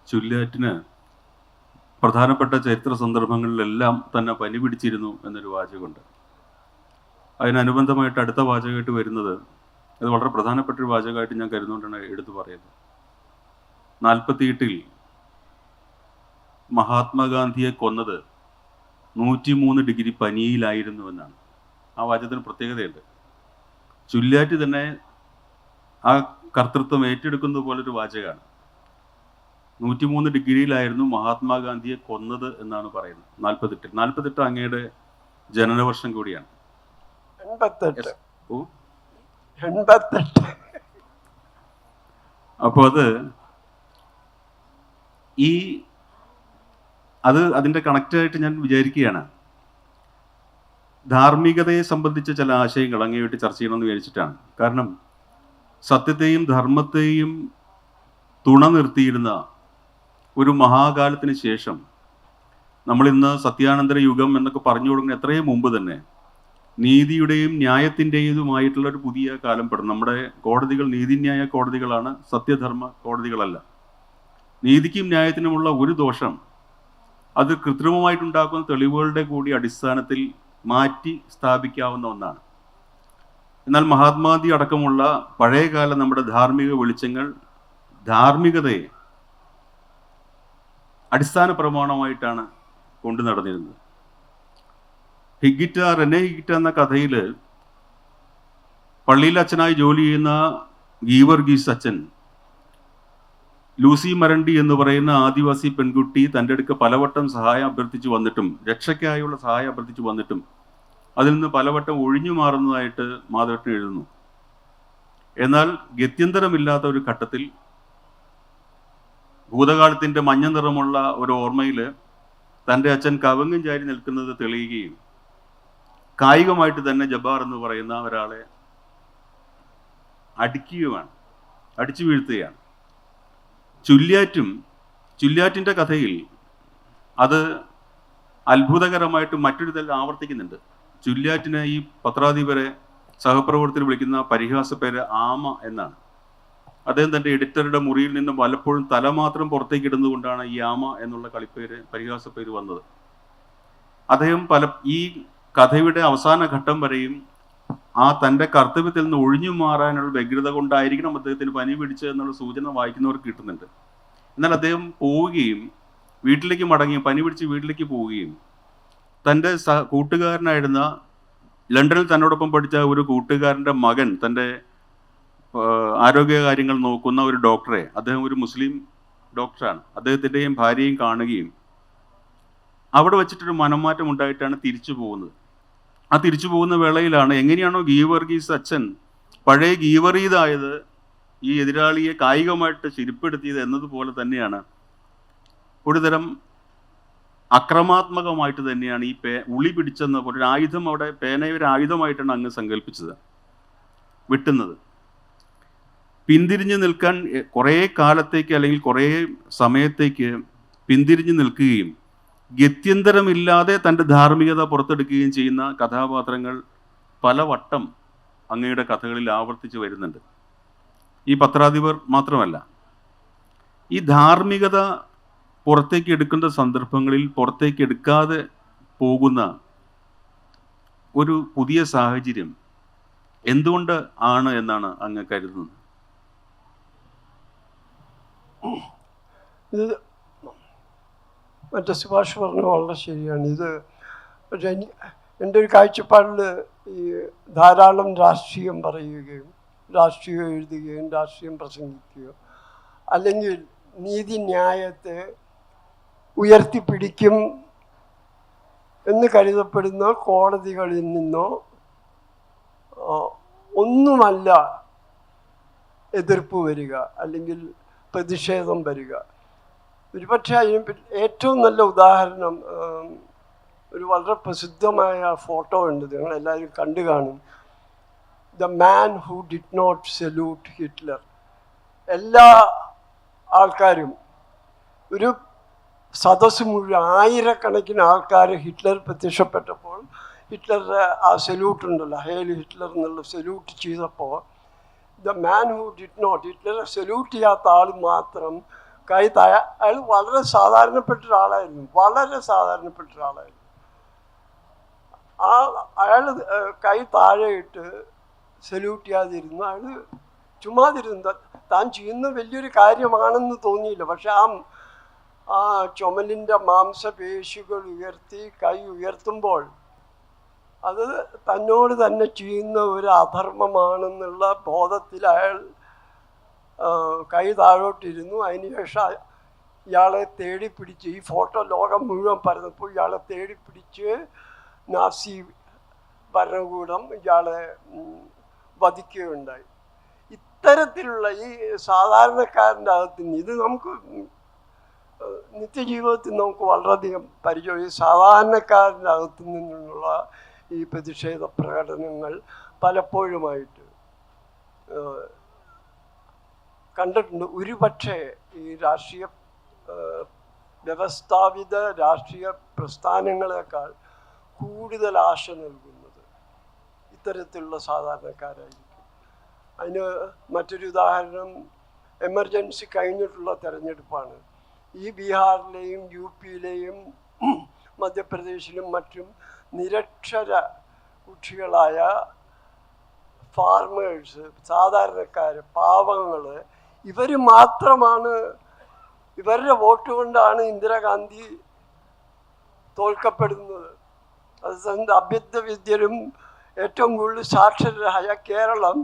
S1: ചുല്യാറ്റിന് പ്രധാനപ്പെട്ട ചരിത്ര സന്ദർഭങ്ങളിലെല്ലാം തന്നെ പനി പിടിച്ചിരുന്നു എന്നൊരു വാചകമുണ്ട്. അതിനനുബന്ധമായിട്ട് അടുത്ത വാചകമായിട്ട് വരുന്നത്, അത് വളരെ പ്രധാനപ്പെട്ട ഒരു വാചകമായിട്ട് ഞാൻ കരുതുകൊണ്ടാണ് എടുത്തു പറയുന്നത്. 48-ൽ മഹാത്മാഗാന്ധിയെ കൊന്നത് 103 ഡിഗ്രി പനിയിലായിരുന്നു എന്നാണ്. ആ വാചകത്തിന് പ്രത്യേകതയുണ്ട്. ചുല്യാറ്റ് തന്നെ ആ കർത്തൃത്വം ഏറ്റെടുക്കുന്നത് പോലൊരു വാചകമാണ്. 103 ഡിഗ്രിയിലായിരുന്നു മഹാത്മാഗാന്ധിയെ കൊന്നത് എന്നാണ് പറയുന്നത്. 48 അങ്ങയുടെ ജനനവർഷം കൂടിയാണ്.
S2: 88.
S1: അപ്പോൾ അതിൻ്റെ കണക്റ്റായിട്ട് ഞാൻ വിചാരിക്കുകയാണ്, ധാർമ്മികതയെ സംബന്ധിച്ച ചില ആശയങ്ങൾ അങ്ങേയായിട്ട് ചർച്ച ചെയ്യണമെന്ന് വിചാരിച്ചിട്ടാണ്. കാരണം സത്യത്തെയും ധർമ്മത്തെയും തുണ നിർത്തിയിരുന്ന ഒരു മഹാകാലത്തിന് ശേഷം നമ്മളിന്ന് സത്യാനന്തര യുഗം എന്നൊക്കെ പറഞ്ഞു കൊടുക്കുന്ന എത്രയും മുമ്പ് തന്നെ നീതിയുടെയും ന്യായത്തിൻ്റെതുമായിട്ടുള്ള ഒരു പുതിയ കാലം പെടും. നമ്മുടെ കോടതികൾ നീതിന്യായ കോടതികളാണ്, സത്യധർമ്മ കോടതികളല്ല. നീതിക്കും ന്യായത്തിനുമുള്ള ഒരു ദോഷം അത് കൃത്രിമമായിട്ടുണ്ടാക്കുന്ന തെളിവുകളുടെ കൂടി അടിസ്ഥാനത്തിൽ മാറ്റി സ്ഥാപിക്കാവുന്ന ഒന്നാണ്. എന്നാൽ മഹാത്മാഗാന്ധി അടക്കമുള്ള പഴയകാല നമ്മുടെ ധാർമ്മിക വെളിച്ചങ്ങൾ ധാർമ്മികതയെ അടിസ്ഥാന പ്രമാണമായിട്ടാണ് കൊണ്ടു നടന്നിരുന്നത്. റെനെ ഹിഗിറ്റ എന്ന കഥയിൽ പള്ളിയിൽ അച്ഛനായി ജോലി ചെയ്യുന്ന ഗീവർഗീസ് അച്ഛൻ ലൂസി മരണ്ടി എന്ന് പറയുന്ന ആദിവാസി പെൺകുട്ടി തൻ്റെ അടുക്ക പലവട്ടം സഹായം അഭ്യർത്ഥിച്ചു വന്നിട്ടും, രക്ഷയ്ക്കായുള്ള സഹായം അഭ്യർത്ഥിച്ചു വന്നിട്ടും അതിൽ നിന്ന് പലവട്ടം ഒഴിഞ്ഞു മാറുന്നതായിട്ട് മാധവൻ എഴുതുന്നു. എന്നാൽ ഗത്യന്തരമില്ലാത്ത ഒരു ഘട്ടത്തിൽ ഭൂതകാലത്തിൻ്റെ മഞ്ഞ നിറമുള്ള ഒരു ഓർമ്മയിൽ തൻ്റെ അച്ഛൻ കവങ്ങും ചാരി നിൽക്കുന്നത് തെളിയുകയും കായികമായിട്ട് തന്നെ ജബ്ബാർ എന്ന് പറയുന്ന ഒരാളെ അടിച്ചു വീഴ്ത്തുകയാണ്. ചുല്യാറ്റിൻ്റെ കഥയിൽ അത് അത്ഭുതകരമായിട്ട് മറ്റൊരു തരം ആവർത്തിക്കുന്നുണ്ട്. ചുല്യാറ്റിനെ ഈ പത്രാധിപരെ സഹപ്രവർത്തകർ വിളിക്കുന്ന പരിഹാസ പേര് ആമ എന്നാണ്. അദ്ദേഹം തൻ്റെ എഡിറ്ററുടെ മുറിയിൽ നിന്ന് പലപ്പോഴും തല മാത്രം പുറത്തേക്ക് ഇടുന്നതുകൊണ്ടാണ് ഈ ആമ എന്നുള്ള കളിപ്പേര്, പരിഹാസ പേര് വന്നത്. അദ്ദേഹം ഈ കഥയുടെ അവസാന ഘട്ടം വരെയും തൻ്റെ കർത്തവ്യത്തിൽ നിന്ന് ഒഴിഞ്ഞു മാറാനുള്ള വ്യഗ്രത കൊണ്ടായിരിക്കണം അദ്ദേഹത്തിന് പനി പിടിച്ചത് എന്നുള്ള സൂചന വായിക്കുന്നവർക്ക് കിട്ടുന്നുണ്ട്. എന്നാൽ അദ്ദേഹം പോവുകയും വീട്ടിലേക്ക് പനി പിടിച്ച് വീട്ടിലേക്ക് പോവുകയും തൻ്റെ കൂട്ടുകാരനായിരുന്ന ലണ്ടനിൽ തന്നോടൊപ്പം പഠിച്ച ഒരു കൂട്ടുകാരൻ്റെ മകൻ, തൻ്റെ ആരോഗ്യകാര്യങ്ങൾ നോക്കുന്ന ഒരു ഡോക്ടറെ, അദ്ദേഹം ഒരു മുസ്ലിം ഡോക്ടറാണ്, അദ്ദേഹത്തിൻ്റെയും ഭാര്യയും കാണുകയും അവിടെ വെച്ചിട്ടൊരു മനംമാറ്റം ഉണ്ടായിട്ടാണ് തിരിച്ചു പോകുന്നത്. ആ തിരിച്ചു പോകുന്ന വേളയിലാണ് എങ്ങനെയാണോ ഗീവർഗീസ് അച്ഛൻ പഴയ ഗീവറീതായത്, ഈ എതിരാളിയെ കായികമായിട്ട് ശിരിപ്പെടുത്തിയത് എന്നതുപോലെ തന്നെയാണ് ഒരുതരം അക്രമാത്മകമായിട്ട് തന്നെയാണ് ഈ ഉളി പിടിച്ചെന്ന പോലെ ഒരു ആയുധം, അവിടെ പേനയെ ഒരു ആയുധമായിട്ടാണ് അങ്ങ് സങ്കല്പിച്ചത്, വെട്ടുന്നത്. പിന്തിരിഞ്ഞു നിൽക്കാൻ കുറേ കാലത്തേക്ക് അല്ലെങ്കിൽ കുറേ സമയത്തേക്ക് പിന്തിരിഞ്ഞു നിൽക്കുകയും ഗത്യന്തരമില്ലാതെ തൻ്റെ ധാർമ്മികത പുറത്തെടുക്കുകയും ചെയ്യുന്ന കഥാപാത്രങ്ങൾ പലവട്ടം അങ്ങയുടെ കഥകളിൽ ആവർത്തിച്ച് വരുന്നുണ്ട്. ഈ പത്രാധിപർ മാത്രമല്ല, ഈ ധാർമ്മികത പുറത്തേക്ക് എടുക്കേണ്ട സന്ദർഭങ്ങളിൽ പുറത്തേക്ക് എടുക്കാതെ പോകുന്ന ഒരു പുതിയ സാഹചര്യം എന്തുകൊണ്ട് ആണ് എന്നാണ് അങ്ങ് കരുതുന്നത്?
S2: ഇത് മറ്റേ സുഭാഷ് പറഞ്ഞ വളരെ ശരിയാണ്. ഇത് പക്ഷെ എൻ്റെ ഒരു കാഴ്ചപ്പാടിൽ ഈ ധാരാളം രാഷ്ട്രീയം പറയുകയും രാഷ്ട്രീയം എഴുതുകയും രാഷ്ട്രീയം പ്രസംഗിക്കുകയോ അല്ലെങ്കിൽ നീതിന്യായത്തെ ഉയർത്തിപ്പിടിക്കും എന്ന് കരുതപ്പെടുന്ന കോടതികളിൽ നിന്നോ ഒന്നുമല്ല എതിർപ്പ് വരിക അല്ലെങ്കിൽ പ്രതിഷേധം വരിക. ഒരുപക്ഷെ അതിന് ഏറ്റവും നല്ല ഉദാഹരണം ഒരു വളരെ പ്രസിദ്ധമായ ഫോട്ടോ ഉണ്ട്, നിങ്ങളെല്ലാവരും കണ്ടു കാണും. The man who did not salute Hitler. എല്ലാ ആൾക്കാരും, ഒരു സദസ്സ് മുഴുവൻ ആയിരക്കണക്കിന് ആൾക്കാർ ഹിറ്റ്ലർ പ്രത്യക്ഷപ്പെട്ടപ്പോൾ ഹിറ്റ്ലറുടെ ആ സല്യൂട്ട് ഉണ്ടല്ലോ, ഹേൽ ഹിറ്റ്ലർ എന്നുള്ള സല്യൂട്ട് ചെയ്തപ്പോൾ the man who did not, ഹിറ്റ്ലറെ സല്യൂട്ട് ചെയ്യാത്ത ആൾ മാത്രം കൈ താഴെ, അയാൾ വളരെ സാധാരണപ്പെട്ട ഒരാളായിരുന്നു, വളരെ സാധാരണപ്പെട്ട ഒരാളായിരുന്നു. അയാൾ കൈ താഴെ ഇട്ട് സല്യൂട്ട് ചെയ്യാതിരുന്നു. അയാൾ ചുമ്മാതിരുന്നു. താൻ ചെയ്യുന്ന വലിയൊരു കാര്യമാണെന്ന് തോന്നിയില്ല. പക്ഷെ ആ ചുമലിൻ്റെ മാംസപേശികൾ ഉയർത്തി കൈ ഉയർത്തുമ്പോൾ അത് തന്നോട് തന്നെ ചെയ്യുന്ന ഒരു അധർമ്മമാണെന്നുള്ള ബോധത്തിൽ അയാൾ കൈ താഴോട്ടിരുന്നു. അതിനുശേഷം ഇയാളെ തേടിപ്പിടിച്ച്, ഈ ഫോട്ടോ ലോകം മുഴുവൻ പരന്നപ്പോൾ ഇയാളെ തേടിപ്പിടിച്ച് നാസി ഭരണകൂടം ഇയാളെ വധിക്കുകയുണ്ടായി. ഇത്തരത്തിലുള്ള ഈ സാധാരണക്കാരൻ്റെ അകത്ത് നിന്ന്, ഇത് നമുക്ക് നിത്യജീവിതത്തിൽ നമുക്ക് വളരെയധികം പരിചയം, ഈ സാധാരണക്കാരൻ്റെ അകത്തു നിന്നുള്ള ഈ പ്രതിഷേധ പ്രകടനങ്ങൾ പലപ്പോഴുമായിട്ട് കണ്ടിട്ടുണ്ട്. ഒരുപക്ഷെ ഈ രാഷ്ട്രീയ വ്യവസ്ഥാപിത രാഷ്ട്രീയ പ്രസ്ഥാനങ്ങളെക്കാൾ കൂടുതൽ ആശ നൽകുന്നത് ഇത്തരത്തിലുള്ള സാധാരണക്കാരായിരിക്കും. അതിന് മറ്റൊരു ഉദാഹരണം എമർജൻസി കഴിഞ്ഞിട്ടുള്ള തെരഞ്ഞെടുപ്പാണ്. ഈ ബീഹാറിലെയും യു പിയിലെയും മധ്യപ്രദേശിലും മറ്റും നിരക്ഷര കുട്ടികളായ ഫാർമേഴ്സ്, സാധാരണക്കാർ, പാവങ്ങൾ, ഇവർ മാത്രമാണ്, ഇവരുടെ വോട്ട് കൊണ്ടാണ് ഇന്ദിരാഗാന്ധി തോൽക്കപ്പെടുന്നത്. അത് അഭ്യസ്തവിദ്യരും ഏറ്റവും കൂടുതൽ സാക്ഷരരായ കേരളം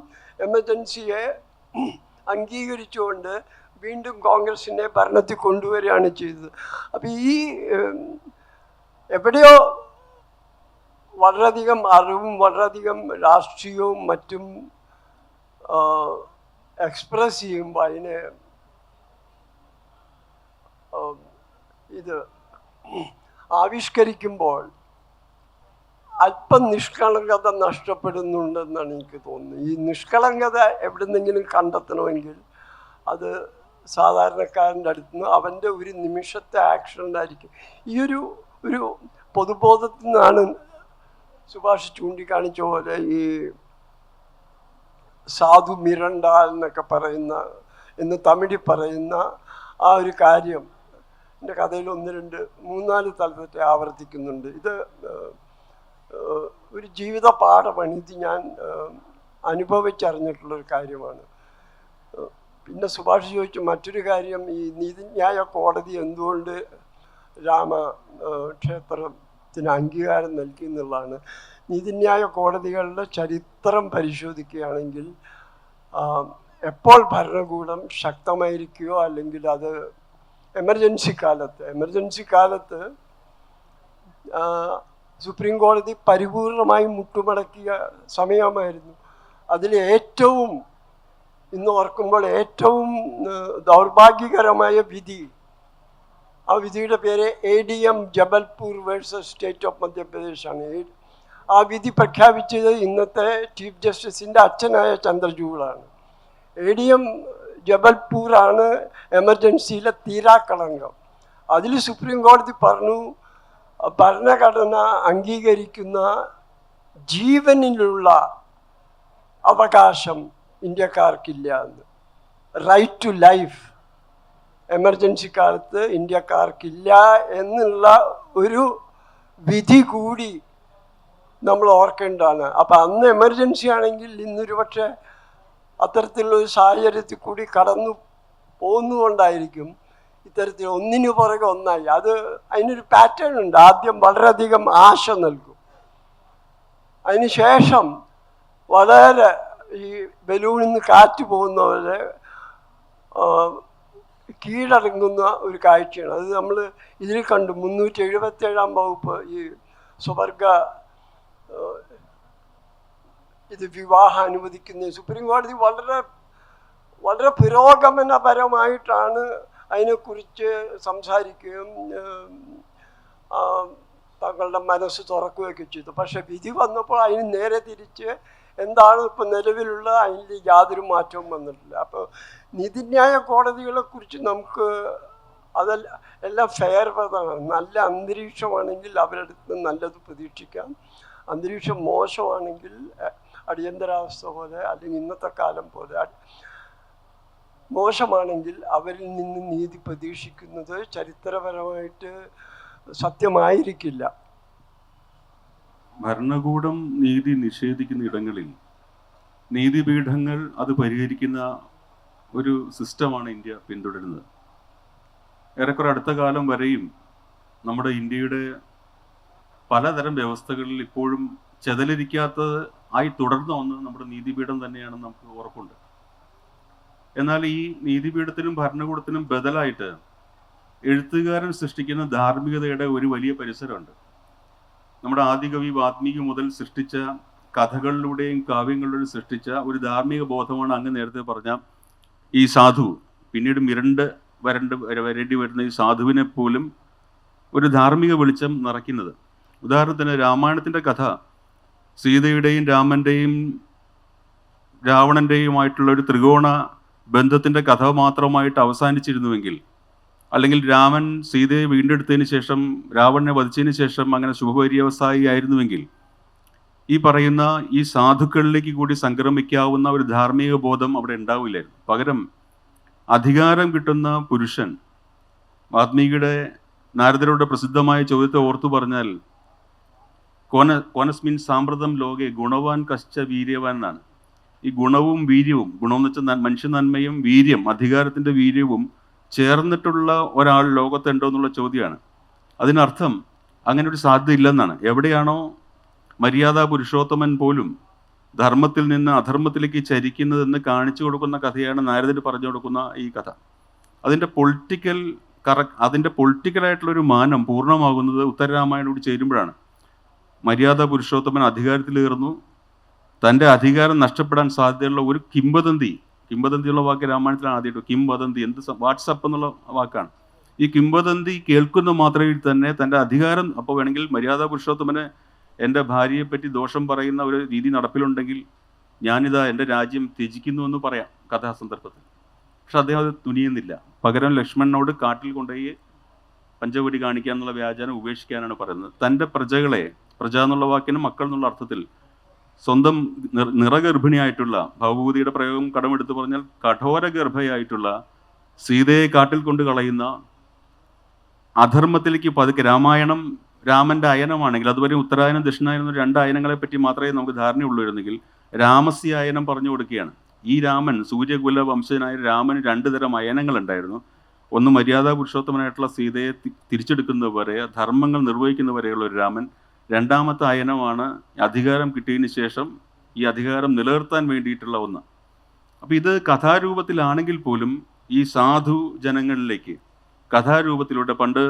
S2: എമർജൻസിയെ അംഗീകരിച്ചുകൊണ്ട് വീണ്ടും കോൺഗ്രസിനെ ഭരണത്തിൽ കൊണ്ടുവരികയാണ് ചെയ്തത്. അപ്പം ഈ എവിടെയോ വളരെയധികം അറിവും വളരെയധികം രാഷ്ട്രീയവും മറ്റും എക്സ്പ്രസ് ചെയ്യുമ്പോൾ അതിനെ ഇത് ആവിഷ്കരിക്കുമ്പോൾ അല്പം നിഷ്കളങ്കത നഷ്ടപ്പെടുന്നുണ്ടെന്നാണ് എനിക്ക് തോന്നുന്നത്. ഈ നിഷ്കളങ്കത എവിടുന്നെങ്കിലും കണ്ടെത്തണമെങ്കിൽ അത് സാധാരണക്കാരൻ്റെ അടുത്ത് നിന്ന് അവൻ്റെ ഒരു നിമിഷത്തെ ആക്ഷനിലായിരിക്കും. ഈ ഒരു പൊതുബോധത്തിൽ നിന്നാണ് സുഭാഷ് ചൂണ്ടിക്കാണിച്ച പോലെ ഈ സാധു മിരണ്ടാൽ എന്നൊക്കെ പറയുന്ന, എന്ന് തമിഴിൽ പറയുന്ന ആ ഒരു കാര്യം എൻ്റെ കഥയിൽ 1, 2, 3, 4 തലത്തെ ആവർത്തിക്കുന്നുണ്ട്. ഇത് ഒരു ജീവിത പാഠമാണ്. ഇത് ഞാൻ അനുഭവിച്ചറിഞ്ഞിട്ടുള്ളൊരു കാര്യമാണ്. പിന്നെ സുഭാഷ് ചോദിച്ചു മറ്റൊരു കാര്യം, ഈ നീതിന്യായ കോടതി എന്തുകൊണ്ട് രാമക്ഷേത്രത്തിന് അംഗീകാരം നൽകി എന്നുള്ളതാണ്. നീതിന്യായ കോടതികളുടെ ചരിത്രം പരിശോധിക്കുകയാണെങ്കിൽ എപ്പോൾ ഭരണകൂടം ശക്തമായിരിക്കുകയോ അല്ലെങ്കിൽ അത് എമർജൻസി കാലത്ത് സുപ്രീം കോടതി പരിപൂർണമായി മുട്ടുമടക്കിയ സമയമായിരുന്നു. അതിൽ ഏറ്റവും ഇന്ന് ഓർക്കുമ്പോൾ ഏറ്റവും ദൗർഭാഗ്യകരമായ വിധി, ആ വിധിയുടെ പേര് ADM Jabalpur versus state of മധ്യപ്രദേശാണ്. ആ വിധി പ്രഖ്യാപിച്ചത് ഇന്നത്തെ ചീഫ് ജസ്റ്റിസിൻ്റെ അച്ഛനായ ചന്ദ്രചൂഡാണ്. ADM ജബൽപൂറാണ് എമർജൻസിയിലെ തീരാക്കളങ്കം. അതിൽ സുപ്രീം കോടതി പറഞ്ഞു, ഭരണഘടന അംഗീകരിക്കുന്ന ജീവനിലുള്ള അവകാശം ഇന്ത്യക്കാർക്കില്ല എന്ന്. റൈറ്റ് ടു ലൈഫ് എമർജൻസി കാലത്ത് ഇന്ത്യക്കാർക്കില്ല എന്നുള്ള ഒരു വിധി കൂടി നമ്മൾ ഓർക്കേണ്ടതാണ്. അപ്പം അന്ന് എമർജൻസി ആണെങ്കിൽ ഇന്നൊരു പക്ഷേ അത്തരത്തിലുള്ളൊരു സാഹചര്യത്തിൽ കൂടി കടന്നു പോകുന്നുകൊണ്ടായിരിക്കും ഇത്തരത്തിൽ ഒന്നിനു പുറകെ ഒന്നായി. അതിനൊരു പാറ്റേൺ ഉണ്ട്. ആദ്യം വളരെയധികം ആശ നൽകും, അതിനുശേഷം വളരെ ഈ ബലൂണിൽ നിന്ന് കാറ്റ് പോകുന്ന പോലെ കീഴടങ്ങുന്ന ഒരു കാഴ്ചയാണ്. അത് നമ്മൾ ഇതിൽ കണ്ടു. 377 വകുപ്പ് ഈ സ്വവർഗ ഇത് വിവാഹം അനുവദിക്കുന്ന സുപ്രീം കോടതി വളരെ വളരെ പുരോഗമനപരമായിട്ടാണ് അതിനെക്കുറിച്ച് സംസാരിക്കുകയും തങ്ങളുടെ മനസ്സ് തുറക്കുകയൊക്കെ ചെയ്തു. പക്ഷെ വിധി വന്നപ്പോൾ അതിന് നേരെ തിരിച്ച് എന്താണ് ഇപ്പം നിലവിലുള്ള അതിൽ യാതൊരു മാറ്റവും വന്നിട്ടില്ല. അപ്പോൾ നീതിന്യായ കോടതികളെക്കുറിച്ച് നമുക്ക് എല്ലാം ഫെയർവെതാണ്. നല്ല അന്തരീക്ഷമാണെങ്കിൽ അവരുടെ അടുത്ത് നല്ലത് പ്രതീക്ഷിക്കാം. അന്തരീക്ഷം മോശമാണെങ്കിൽ അടിയന്തരാവസ്ഥ പോലെ അല്ലെങ്കിൽ ഇന്നത്തെ കാലം പോലെ മോശമാണെങ്കിൽ അവരിൽ നിന്ന് നീതി പ്രതീക്ഷിക്കുന്നത് ചരിത്രപരമായിട്ട് സത്യമായിരിക്കില്ല.
S1: ഭരണകൂടം നീതി നിഷേധിക്കുന്ന ഇടങ്ങളിൽ നീതിപീഠങ്ങൾ അത് പരിഹരിക്കുന്ന ഒരു സിസ്റ്റമാണ് ഇന്ത്യ പിന്തുടരുന്നത്. ഏറെക്കുറെ അടുത്ത കാലം വരെയും നമ്മുടെ ഇന്ത്യയുടെ പലതരം വ്യവസ്ഥകളിൽ ഇപ്പോഴും ചെതലിരിക്കാത്തത് ആയി തുടർന്ന ഒന്ന് നമ്മുടെ നീതിപീഠം തന്നെയാണെന്ന് നമുക്ക് ഉറപ്പുണ്ട്. എന്നാൽ ഈ നീതിപീഠത്തിനും ഭരണകൂടത്തിനും ബദലായിട്ട് എഴുത്തുകാരൻ സൃഷ്ടിക്കുന്ന ധാർമ്മികതയുടെ ഒരു വലിയ പരിസരമുണ്ട്. നമ്മുടെ ആദികവി വാത്മീകി മുതൽ സൃഷ്ടിച്ച കഥകളിലൂടെയും കാവ്യങ്ങളിലൂടെയും സൃഷ്ടിച്ച ഒരു ധാർമ്മിക ബോധമാണ് അങ്ങ് നേരത്തെ പറഞ്ഞ ഈ സാധു, പിന്നീട് വരേണ്ടി വരുന്ന ഈ സാധുവിനെ പോലും ഒരു ധാർമ്മിക വെളിച്ചം നിറയ്ക്കുന്നത്. ഉദാഹരണത്തിന് രാമായണത്തിൻ്റെ കഥ സീതയുടെയും രാമൻ്റെയും രാവണൻ്റെയുമായിട്ടുള്ള ഒരു ത്രികോണ ബന്ധത്തിൻ്റെ കഥ മാത്രമായിട്ട് അവസാനിച്ചിരുന്നുവെങ്കിൽ, അല്ലെങ്കിൽ രാമൻ സീതയെ വീണ്ടെടുത്തതിന് ശേഷം രാവണനെ വധിച്ചതിന് ശേഷം അങ്ങനെ ശുഭപര്യവസായി ആയിരുന്നുവെങ്കിൽ, ഈ പറയുന്ന ഈ സാധുക്കളിലേക്ക് കൂടി സംക്രമിക്കാവുന്ന ഒരു ധാർമ്മിക ബോധം അവിടെ ഉണ്ടാവില്ലായിരുന്നു. പകരം അധികാരം കിട്ടുന്ന പുരുഷൻ, വാത്മീകിയുടെ നാരദരുടെ പ്രസിദ്ധമായ ചോദ്യത്തെ ഓർത്തു പറഞ്ഞാൽ കോനസ്മിൻ സാമ്പ്രതം ലോകെ ഗുണവാൻ കശ്ച വീര്യവാൻ എന്നാണ്. ഈ ഗുണവും വീര്യവും, ഗുണമെന്ന് വെച്ചാൽ മനുഷ്യ നന്മയും വീര്യം, അധികാരത്തിൻ്റെ വീര്യവും ചേർന്നിട്ടുള്ള ഒരാൾ ലോകത്തുണ്ടോ എന്നുള്ള ചോദ്യമാണ്. അതിനർത്ഥം അങ്ങനെ ഒരു സാധ്യത ഇല്ലെന്നാണ്. എവിടെയാണോ മര്യാദാ പുരുഷോത്തമൻ പോലും ധർമ്മത്തിൽ നിന്ന് അധർമ്മത്തിലേക്ക് ചരിക്കുന്നതെന്ന് കാണിച്ചു കൊടുക്കുന്ന കഥയാണ് നാരദന് പറഞ്ഞു കൊടുക്കുന്ന ഈ കഥ. അതിൻ്റെ പൊളിറ്റിക്കലായിട്ടുള്ളൊരു മാനം പൂർണ്ണമാകുന്നത് ഉത്തരരാമായണോട് ചേരുമ്പോഴാണ്. മര്യാദാ പുരുഷോത്തമൻ അധികാരത്തിലേറുന്നു. തൻ്റെ അധികാരം നഷ്ടപ്പെടാൻ സാധ്യതയുള്ള ഒരു കിംവദന്തിയുള്ള വാക്ക് രാമായണത്തിലാണ് ആദ്യമായിട്ട്. കിംവദന്തി വാട്സപ്പ് എന്നുള്ള വാക്കാണ്. ഈ കിംവദന്തി കേൾക്കുന്ന മാത്രയിൽ തന്നെ തൻ്റെ അധികാരം, അപ്പോൾ വേണമെങ്കിൽ മര്യാദാ പുരുഷോത്തമന് എൻ്റെ ഭാര്യയെപ്പറ്റി ദോഷം പറയുന്ന ഒരു രീതി നടപ്പിലുണ്ടെങ്കിൽ ഞാനിതാ എൻ്റെ രാജ്യം ത്യജിക്കുന്നു എന്ന് പറയാം കഥാസന്ദർഭത്തിൽ. പക്ഷെ അദ്ദേഹം അത് തുനിയുന്നില്ല. പകരം ലക്ഷ്മണനോട് കാട്ടിൽ കൊണ്ടുപോയി പഞ്ചവടി കാണിക്കുക എന്നുള്ള വ്യാജാനം ഉപേക്ഷിക്കാനാണ് പറയുന്നത്. തൻ്റെ പ്രജകളെ, പ്രജ എന്നുള്ള വാക്കിന് മക്കൾ എന്നുള്ള അർത്ഥത്തിൽ, സ്വന്തം നിറഗർഭിണിയായിട്ടുള്ള, ഭവഭൂതിയുടെ പ്രയോഗം കടമെടുത്ത് പറഞ്ഞാൽ കഠോര ഗർഭയായിട്ടുള്ള സീതയെ കാട്ടിൽ കൊണ്ട് കളയുന്ന അധർമ്മത്തിലേക്ക് പതുക്കെ, രാമായണം രാമൻ്റെ അയനമാണെങ്കിൽ, അതുവരെ ഉത്തരായനം ദക്ഷിണായനം എന്ന 2 അയനങ്ങളെ പറ്റി മാത്രമേ നമുക്ക് ധാരണയുള്ളൂയിരുന്നെങ്കിൽ രാമസ്യ അയനം പറഞ്ഞു കൊടുക്കുകയാണ്. ഈ രാമൻ, സൂര്യകുല വംശജനായ രാമന് 2 തരം അയനങ്ങളുണ്ടായിരുന്നു. ഒന്ന് മര്യാദാ പുരുഷോത്തമനായിട്ടുള്ള സീതയെ തിരിച്ചെടുക്കുന്നവരെ, ധർമ്മങ്ങൾ നിർവഹിക്കുന്നവരെയുള്ള ഒരു രാമൻ. രണ്ടാമത്തെ അയനമാണ് അധികാരം കിട്ടിയതിന് ശേഷം ഈ അധികാരം നിലനിർത്താൻ വേണ്ടിയിട്ടുള്ള ഒന്ന്. അപ്പോൾ ഇത് കഥാരൂപത്തിലാണെങ്കിൽ പോലും ഈ സാധു ജനങ്ങളിലേക്ക് കഥാരൂപത്തിലൂടെ, പണ്ട്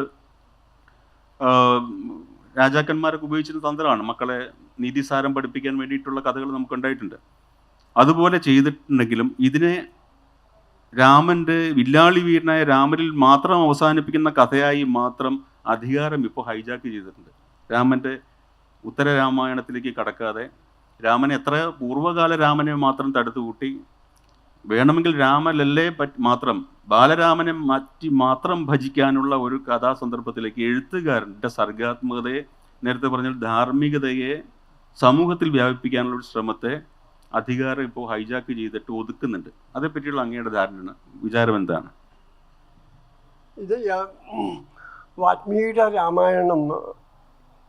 S1: രാജാക്കന്മാരൊക്കെ ഉപയോഗിച്ചിരുന്ന തന്ത്രമാണ്. മക്കളെ നീതിസാരം പഠിപ്പിക്കാൻ വേണ്ടിയിട്ടുള്ള കഥകൾ നമുക്കുണ്ടായിട്ടുണ്ട്. അതുപോലെ ചെയ്തിട്ടുണ്ടെങ്കിലും ഇതിനെ രാമൻ്റെ വില്ലാളി വീരനായ രാമനിൽ മാത്രം അവസാനിപ്പിക്കുന്ന കഥയായി മാത്രം അധികാരം ഇപ്പോൾ ഹൈജാക്ക് ചെയ്തിട്ടുണ്ട്. രാമൻ്റെ ഉത്തര രാമായണത്തിലേക്ക് കടക്കാതെ രാമനെ എത്ര പൂർവ്വകാല രാമനെ മാത്രം തടുത്തു കൂട്ടി വേണമെങ്കിൽ രാമലല്ലേ മാത്രം ബാലരാമനെ മാറ്റി മാത്രം ഭജിക്കാനുള്ള ഒരു കഥാസന്ദർഭത്തിലേക്ക് എഴുത്തുകാരൻ്റെ സർഗാത്മകതയെ, നേരത്തെ പറഞ്ഞ ധാർമ്മികതയെ സമൂഹത്തിൽ വ്യാപിപ്പിക്കാനുള്ള ഒരു ശ്രമത്തെ അധികാരം ഇപ്പോൾ ഹൈജാക്ക് ചെയ്തിട്ട് ഒതുക്കുന്നുണ്ട്. അതേപ്പറ്റിയുള്ള അങ്ങയുടെ വിചാരം എന്താണ്?
S2: ഇത് വാൽമീകിയുടെ രാമായണം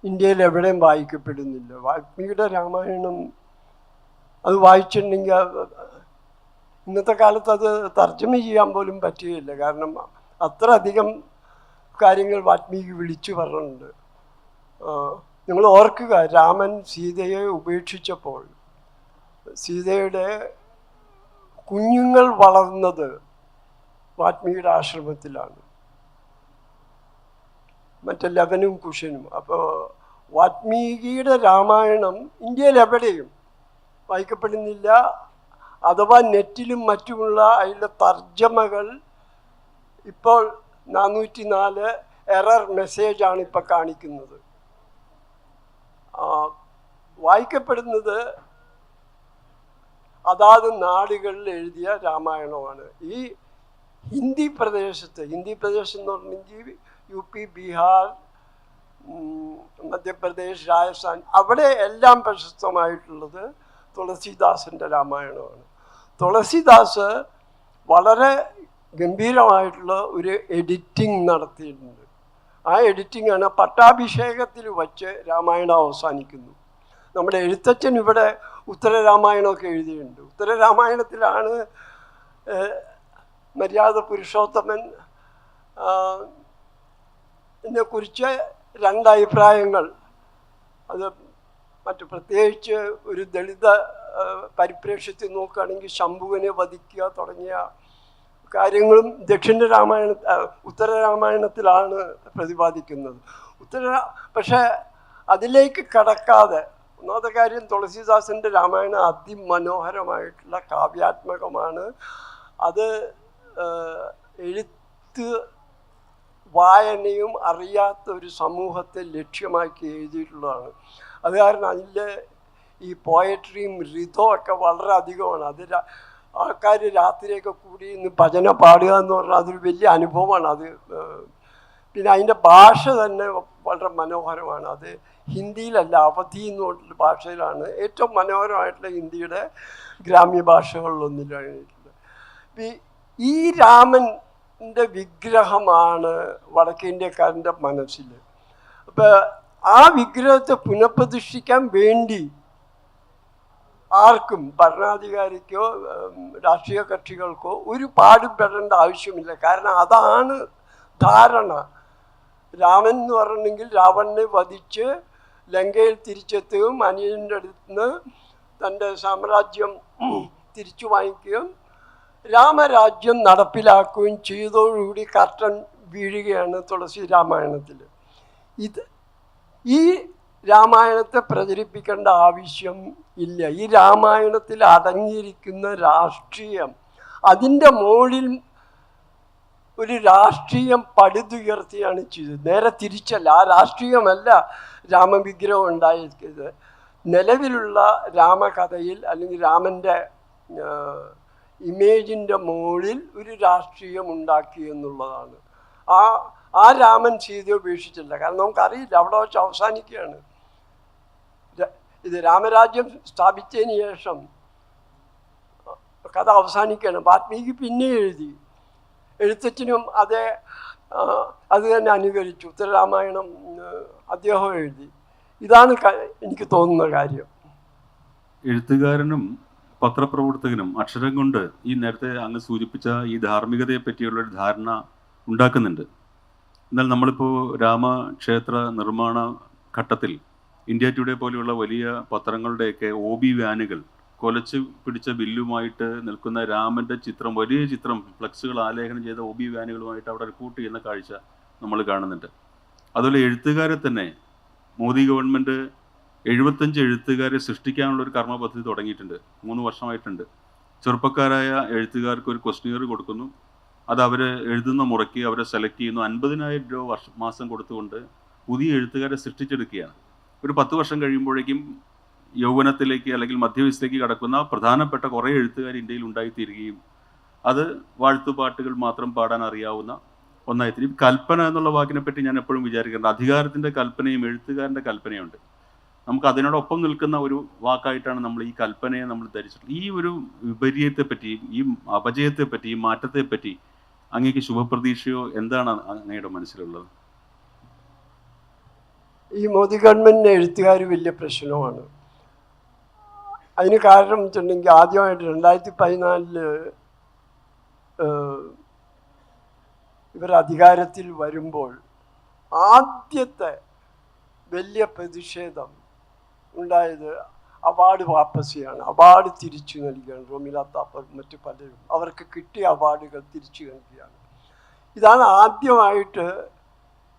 S2: ഇന്ത്യയിൽ എവിടെയും വായിക്കപ്പെടുന്നില്ല. വാൽമീകിയുടെ രാമായണം അത് വായിച്ചിട്ടുണ്ടെങ്കിൽ ഇന്നത്തെ കാലത്ത് അത് തർജ്ജമ ചെയ്യാൻ പോലും പറ്റുകയില്ല. കാരണം അത്ര അധികം കാര്യങ്ങൾ വാൽമീകി വിളിച്ചു പറഞ്ഞിട്ടുണ്ട്. നിങ്ങൾ ഓർക്കുക, രാമൻ സീതയെ ഉപേക്ഷിച്ചപ്പോൾ സീതയുടെ കുഞ്ഞുങ്ങൾ വളർന്നത് വാൽമീകിയുടെ ആശ്രമത്തിലാണ്, മറ്റേ ലവനും കുശനും. അപ്പോൾ വാൽമീകിയുടെ രാമായണം ഇന്ത്യയിൽ എവിടെയും വായിക്കപ്പെടുന്നില്ല. അഥവാ നെറ്റിലും മറ്റുമുള്ള അതിൻ്റെ തർജ്ജമകൾ ഇപ്പോൾ 404 എറർ മെസ്സേജാണ് ഇപ്പോൾ കാണിക്കുന്നത്. വായിക്കപ്പെടുന്നത് അതാത് നാടുകളിൽ എഴുതിയ രാമായണമാണ്. ഈ ഹിന്ദി പ്രദേശം എന്ന് പറഞ്ഞെങ്കിൽ UP, ബീഹാർ, മധ്യപ്രദേശ്, രാജസ്ഥാൻ, അവിടെ എല്ലാം പ്രശസ്തമായിട്ടുള്ളത് തുളസീദാസിൻ്റെ രാമായണമാണ്. തുളസീദാസ് വളരെ ഗംഭീരമായിട്ടുള്ള ഒരു എഡിറ്റിംഗ് നടത്തിയിട്ടുണ്ട്. ആ എഡിറ്റിംഗാണ് പട്ടാഭിഷേകത്തിൽ വച്ച് രാമായണം അവസാനിക്കുന്നു. നമ്മുടെ എഴുത്തച്ഛൻ ഇവിടെ ഉത്തരരാമായണമൊക്കെ എഴുതിയിട്ടുണ്ട്. ഉത്തരരാമായണത്തിലാണ് മര്യാദ പുരുഷോത്തമൻ ഇതിനെക്കുറിച്ച് 2 അഭിപ്രായങ്ങൾ. അത് മറ്റു പ്രത്യേകിച്ച് ഒരു ദളിത പരിപ്രേക്ഷ്യത്തിൽ നോക്കുകയാണെങ്കിൽ ശംഭുവിനെ വധിക്കുക തുടങ്ങിയ കാര്യങ്ങളും ഉത്തരരാമായണത്തിലാണ് പ്രതിപാദിക്കുന്നത്. പക്ഷേ അതിലേക്ക് കടക്കാതെ, ഒന്നാമത്തെ കാര്യം തുളസീദാസിൻ്റെ രാമായണം അതിമനോഹരമായിട്ടുള്ള കാവ്യാത്മകമാണ്. അത് എഴുത്ത് വായനയും അറിയാത്ത ഒരു സമൂഹത്തെ ലക്ഷ്യമാക്കി എഴുതിയിട്ടുള്ളതാണ്. അത് കാരണം അതിൻ്റെ ഈ പോയട്രിയും റിതോ ഒക്കെ വളരെ അധികമാണ്. അത് ആൾക്കാർ രാത്രിയൊക്കെ കൂടി ഇന്ന് ഭജന പാടുക എന്ന് പറഞ്ഞാൽ അതൊരു വലിയ അനുഭവമാണ്. അത് പിന്നെ അതിൻ്റെ ഭാഷ തന്നെ വളരെ മനോഹരമാണ്. അത് ഹിന്ദിയിലല്ല, അവധി എന്നുള്ള ഭാഷയിലാണ്. ഏറ്റവും മനോഹരമായിട്ടുള്ള ഹിന്ദിയുടെ ഗ്രാമ്യ ഭാഷകളിലൊന്നിലാണ്. ഈ രാമൻ്റെ വിഗ്രഹമാണ് വടക്കേ ഇന്ത്യക്കാരൻ്റെ മനസ്സിൽ. അപ്പോൾ ആ വിഗ്രഹത്തെ പുനഃപ്രതിഷ്ഠിക്കാൻ വേണ്ടി ആർക്കും, ഭരണാധികാരിക്കോ രാഷ്ട്രീയ കക്ഷികൾക്കോ ഒരു പാടുപെടേണ്ട ആവശ്യമില്ല. കാരണം അതാണ് ധാരണ. രാമൻ എന്ന് പറഞ്ഞെങ്കിൽ രാവണനെ വധിച്ച് ലങ്കയിൽ തിരിച്ചെത്തുകയും അനിയൻ്റെ അടുത്ത് നിന്ന് തൻ്റെ സാമ്രാജ്യം തിരിച്ചു വാങ്ങിക്കുകയും രാമരാജ്യം നടപ്പിലാക്കുകയും ചെയ്തതോടുകൂടി കർട്ടൻ വീഴുകയാണ് തുളസി രാമായണത്തിൽ. ഈ രാമായണത്തെ പ്രചരിപ്പിക്കേണ്ട ആവശ്യം ഇല്ല. ഈ രാമായണത്തിൽ അടങ്ങിയിരിക്കുന്ന രാഷ്ട്രീയം, അതിൻ്റെ മുകളിൽ ഒരു രാഷ്ട്രീയം പടുതുയർത്തിയാണ് ചെയ്തത്. നേരെ തിരിച്ചല്ല. ആ രാഷ്ട്രീയമല്ല രാമവിഗ്രഹം ഉണ്ടായിരിക്കുന്നത്. നിലവിലുള്ള രാമകഥയിൽ അല്ലെങ്കിൽ രാമൻ്റെ ഇമേജിൻ്റെ മുകളിൽ ഒരു രാഷ്ട്രീയം ഉണ്ടാക്കി എന്നുള്ളതാണ്. ആ രാമൻ സീതയെ ഉപേക്ഷിച്ചില്ല. കാരണം നമുക്കറിയില്ല, അവിടെ വെച്ച് അവസാനിക്കുകയാണ്. ഇത് രാമരാജ്യം സ്ഥാപിച്ചതിന് ശേഷം കഥ അവസാനിക്കുകയാണ്. വാൽമീകി പിന്നെ എഴുതി. എഴുത്തച്ഛനും അത് തന്നെ അനുകരിച്ചു. ഉത്തരരാമായണം അദ്ദേഹം എഴുതി. ഇതാണ് എനിക്ക് തോന്നുന്ന കാര്യം.
S1: എഴുത്തുകാരനും പത്രപ്രവർത്തകനും അക്ഷരം കൊണ്ട് ഈ നേരത്തെ അങ്ങ് സൂചിപ്പിച്ച ഈ ധാർമ്മികതയെ പറ്റിയുള്ളൊരു ധാരണ ഉണ്ടാക്കുന്നുണ്ട്. എന്നാൽ നമ്മളിപ്പോൾ രാമക്ഷേത്ര നിർമ്മാണ ഘട്ടത്തിൽ ഇന്ത്യ ടുഡേ പോലെയുള്ള വലിയ പത്രങ്ങളുടെയൊക്കെ OB വാനുകൾ കൊലച്ച് പിടിച്ച ബില്ലുമായിട്ട് നിൽക്കുന്ന രാമൻ്റെ ചിത്രം, വലിയ ചിത്രം, ഫ്ലക്സുകൾ ആലേഖനം ചെയ്ത OB വാനുകളുമായിട്ട് അവിടെ റിപ്പോർട്ട് ചെയ്യുന്ന കാഴ്ച നമ്മൾ കാണുന്നുണ്ട്. അതുപോലെ എഴുത്തുകാരെ തന്നെ മോദി ഗവൺമെൻറ് 75 എഴുത്തുകാരെ സൃഷ്ടിക്കാനുള്ള ഒരു കർമ്മ പദ്ധതി തുടങ്ങിയിട്ടുണ്ട്. 3 വർഷമായിട്ടുണ്ട്. ചെറുപ്പക്കാരായ എഴുത്തുകാർക്ക് ഒരു ക്വസ്റ്റ്യനിയർ കൊടുക്കുന്നു. അത് അവർ എഴുതുന്ന മുറയ്ക്ക് അവരെ സെലക്ട് ചെയ്യുന്നു. 50,000 രൂപ മാസം കൊടുത്തുകൊണ്ട് പുതിയ എഴുത്തുകാരെ സൃഷ്ടിച്ചെടുക്കുകയാണ്. ഒരു 10 വർഷം കഴിയുമ്പോഴേക്കും യൗവനത്തിലേക്ക് അല്ലെങ്കിൽ മധ്യവയസ്സിലേക്ക് കടക്കുന്ന പ്രധാനപ്പെട്ട കുറേ എഴുത്തുകാർ ഇന്ത്യയിൽ ഉണ്ടായിത്തീരുകയും അത് വാഴ്ത്തുപാട്ടുകൾ മാത്രം പാടാൻ അറിയാവുന്ന ഒന്നായിത്തീരും. കൽപ്പന എന്നുള്ള വാക്കിനെ പറ്റി ഞാൻ എപ്പോഴും വിചാരിക്കാറുണ്ട്. അധികാരത്തിൻ്റെ കൽപ്പനയും എഴുത്തുകാരൻ്റെ കൽപ്പനയുണ്ട്. നമുക്ക് അതിനോടൊപ്പം നിൽക്കുന്ന ഒരു വാക്കായിട്ടാണ് നമ്മൾ ഈ കൽപ്പനയെ നമ്മൾ ധരിച്ചിട്ടുള്ളത്. ഈ ഒരു വിപര്യത്തെപ്പറ്റിയും ഈ അപജയത്തെപ്പറ്റിയും മാറ്റത്തെപ്പറ്റി അങ്ങേക്ക് ശുഭപ്രതീക്ഷയോ എന്താണ് അങ്ങയുടെ മനസ്സിലുള്ളത്?
S2: ഈ മോദി ഗവൺമെൻറ്റിന് എഴുത്തുകാർ വലിയ പ്രശ്നമാണ്. അതിന് കാരണം വെച്ചിട്ടുണ്ടെങ്കിൽ ആദ്യമായിട്ട് 2014 ഇവർ അധികാരത്തിൽ വരുമ്പോൾ ആദ്യത്തെ വലിയ പ്രതിഷേധം ഉണ്ടായത് അവാർഡ് വാപ്പസിയാണ്. അവാർഡ് തിരിച്ചു നൽകുകയാണ്. റോമില താപ്പർ മറ്റു പലരും അവർക്ക് കിട്ടിയ അവാർഡുകൾ തിരിച്ചു നൽകുകയാണ്. ഇതാണ് ആദ്യമായിട്ട്